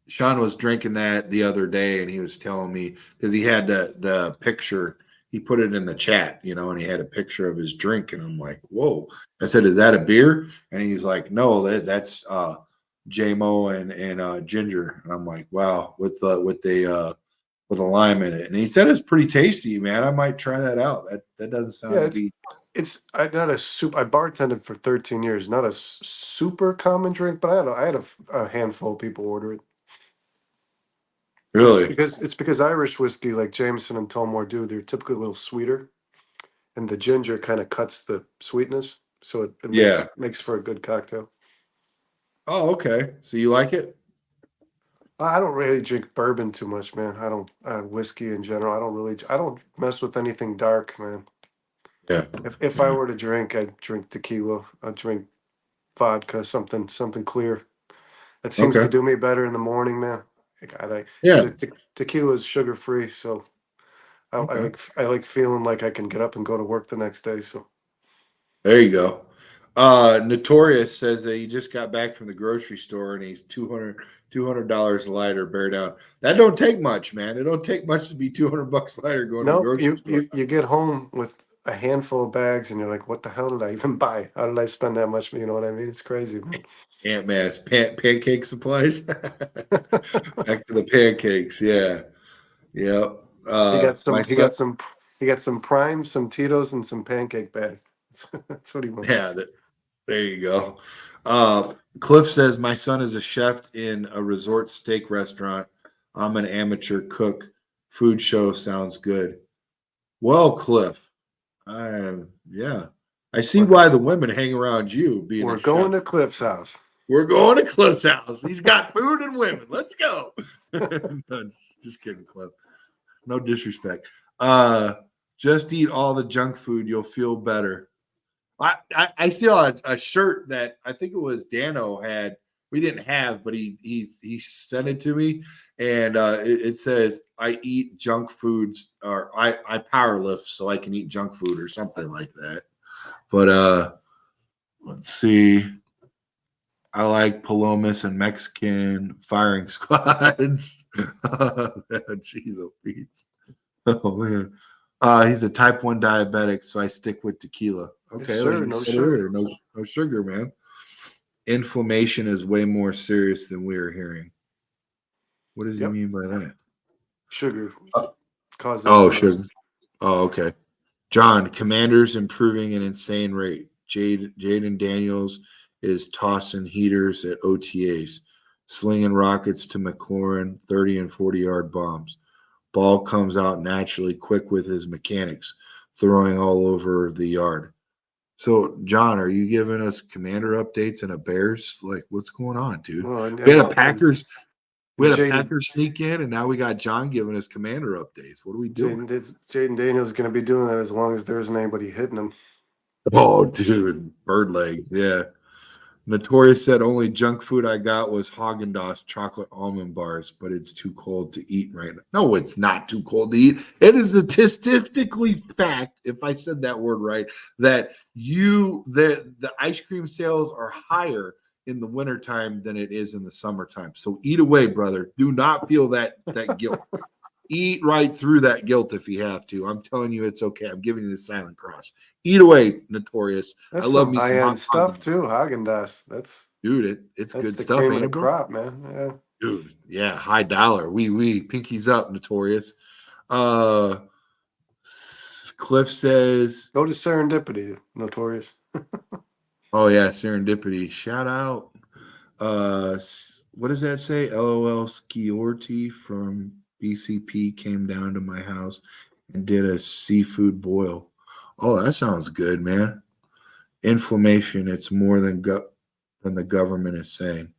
Sean was drinking that the other day, and he was telling me because he had the picture. He put it in the chat, and he had a picture of his drink, and I'm like, "Whoa!" I said, "Is that a beer?" And he's like, "No, that's JMO and ginger." And I'm like, "Wow!" With a lime in it, and he said it's pretty tasty, man. I might try that out. That doesn't sound Yeah, to be I not a soup. I bartended for 13 years. Not a super common drink, but I had a handful of people order it. really. It's because Irish whiskey like Jameson and Tullamore do. They're typically a little sweeter, and the ginger kind of cuts the sweetness, so it Yeah. makes for a good cocktail. Oh, okay. So you like it? I don't really drink bourbon too much, man. I don't whiskey in general. I don't mess with anything dark, man. Yeah. If I were to drink, I'd drink tequila. I'd drink vodka, something clear. That seems to Okay. do me better in the morning, man. Yeah. Because tequila is sugar free, so Okay. I like feeling like I can get up and go to work the next day. So There you go. Notorious says that he just got back from the grocery store and he's $200 lighter bear down. That don't take much, man. It don't take much to be $200 lighter going to the no, grocery store. you get home with a handful of bags and you're like, what the hell did I even buy? How did I spend that much? You know what I mean? It's crazy, man. Ant Man's pancake supplies. Back to the pancakes. Yeah. Yeah. My He son. got some Prime, some Tito's, and some pancake batter. That's what he wants. Yeah. There you go. Cliff says, my son is a chef in a resort steak restaurant. I'm an amateur cook. Food show sounds good. Well, Cliff, yeah. I see We're why the women hang around you being we're a chef. going to Cliff's house. We're going to Cliff's house. He's got food and women. Let's go. No, just kidding, Cliff. No disrespect. Just eat all the junk food. You'll feel better. I saw a shirt that I think it was Dano had. We didn't have, but he sent it to me, and it says, "I eat junk foods, or I power lift so I can eat junk food," or something like that. But let's see. I like Palomas and Mexican firing squads. Jeez, oh, Pete. Oh man. He's a type 1 diabetic, so I stick with tequila. Yes, Okay, like sir. you No said sugar. earlier, no sugar, man. Inflammation is way more serious than we are hearing. What does he Yep. mean by that? Sugar Uh, cause oh, inflammation. sugar. Oh, okay. John, Commanders improving an insane rate. Jaden Daniels is tossing heaters at OTAs, slinging rockets to McLaurin, 30 and 40-yard bombs. Ball comes out naturally quick with his mechanics, throwing all over the yard. So, John, are you giving us Commander updates and a Bears? Like, what's going on, dude? Well, We had a Packers. We and had a Packers sneak in, and now we got John giving us Commander updates. What are we doing? Jaden Daniels going to be doing that as long as there isn't anybody hitting him. Oh, dude, bird leg. Yeah. Notorious said only junk food I got was Haagen-Dazs chocolate almond bars, but it's too cold to eat right now. No, it's not too cold to eat. It is statistically fact, if I said that word right, that the ice cream sales are higher in the wintertime than it is in the summertime. So eat away, brother. Do not feel that guilt. Eat right through that guilt if you have to. I'm telling you, it's okay. I'm giving you the silent cross. Eat away, Notorious. I That's love some me high some end hot stuff too. Haagen Dazs. dude. It's That's good the stuff, cream of ain't the it, bro? crop, man. Yeah. Dude, yeah, high dollar. Pinkies up, Notorious. Uh, Cliff says, Go to Serendipity, Notorious. "Oh yeah, serendipity. Shout out. What does that say? LOL Skiorty from BCP came down to my house and did a seafood boil. Oh, that sounds good, man. Inflammation. It's more than the government is saying.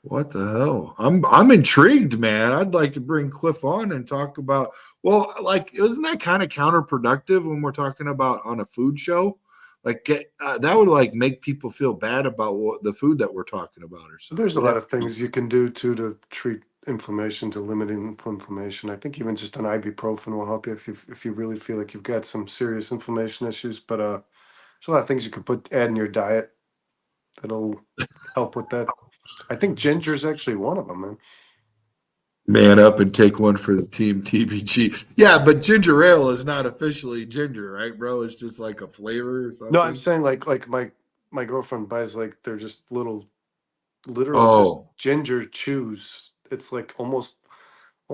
What the hell? I'm intrigued, man. I'd like to bring Cliff on and talk about. Well, like, isn't that kind of counterproductive when we're talking about on a food show? Like, that would like make people feel bad about what the food that we're talking about or something. There's a lot of things you can do too to treat inflammation, to limiting inflammation. I think even just an ibuprofen will help you if you really feel like you've got some serious inflammation issues. But there's a lot of things you could add in your diet that'll help with that. I think ginger is actually one of them, man. Man up and take one for the team TBG. Yeah, but ginger ale is not officially ginger, right, bro? It's just like a flavor or No, I'm something. saying like my girlfriend buys like they're just literal just Oh, ginger chews. It's like almost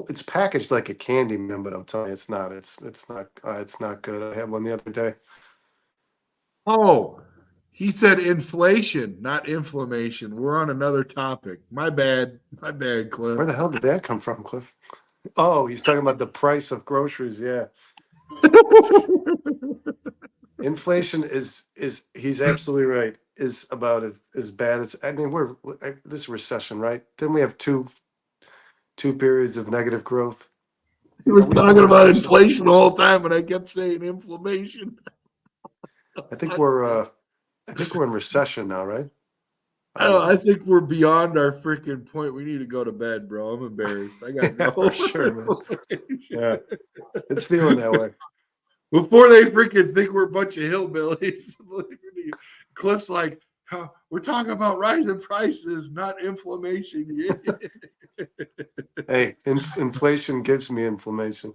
it's packaged like a candy, man, but I'm telling you, it's not. It's not good. I had one the other day. oh, he said inflation, not inflammation. We're on another topic. My bad, Where Cliff. the hell did that come from, Cliff? Oh, he's talking about the price of groceries. Yeah, inflation is he's absolutely right. Is about as bad as I mean. This recession, right? Didn't we have two periods of negative growth? He Are was we still talking in about recession? inflation the whole time, and I kept saying inflammation. I think we're in recession now, right? I I don't don't. know I think we're beyond our freaking point. We need to go to bed, bro. I'm embarrassed. I gotta yeah, for go. sure, man. Yeah, it's feeling that way. Before they freaking think we're a bunch of hillbillies. Cliff's like, we're talking about rising prices, not inflammation. Hey, inflation gives me inflammation.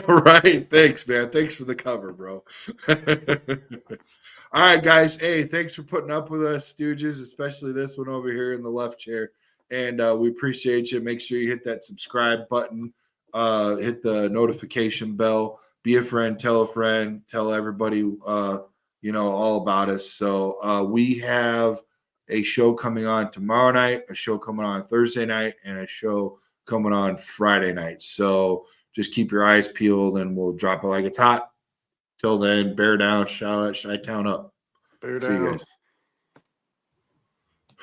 Right. Thanks, man. Thanks for the cover, bro. All right, guys. Hey, thanks for putting up with us, Stooges, especially this one over here in the left chair. And we appreciate you. Make sure you hit that subscribe button, hit the notification bell, be a friend, tell everybody, all about us. So we have a show coming on tomorrow night, a show coming on Thursday night, and a show coming on Friday night. So just keep your eyes peeled and we'll drop it like it's hot. Till then, bear down, Charlotte, Chi-Town up. Bear See you down. guys.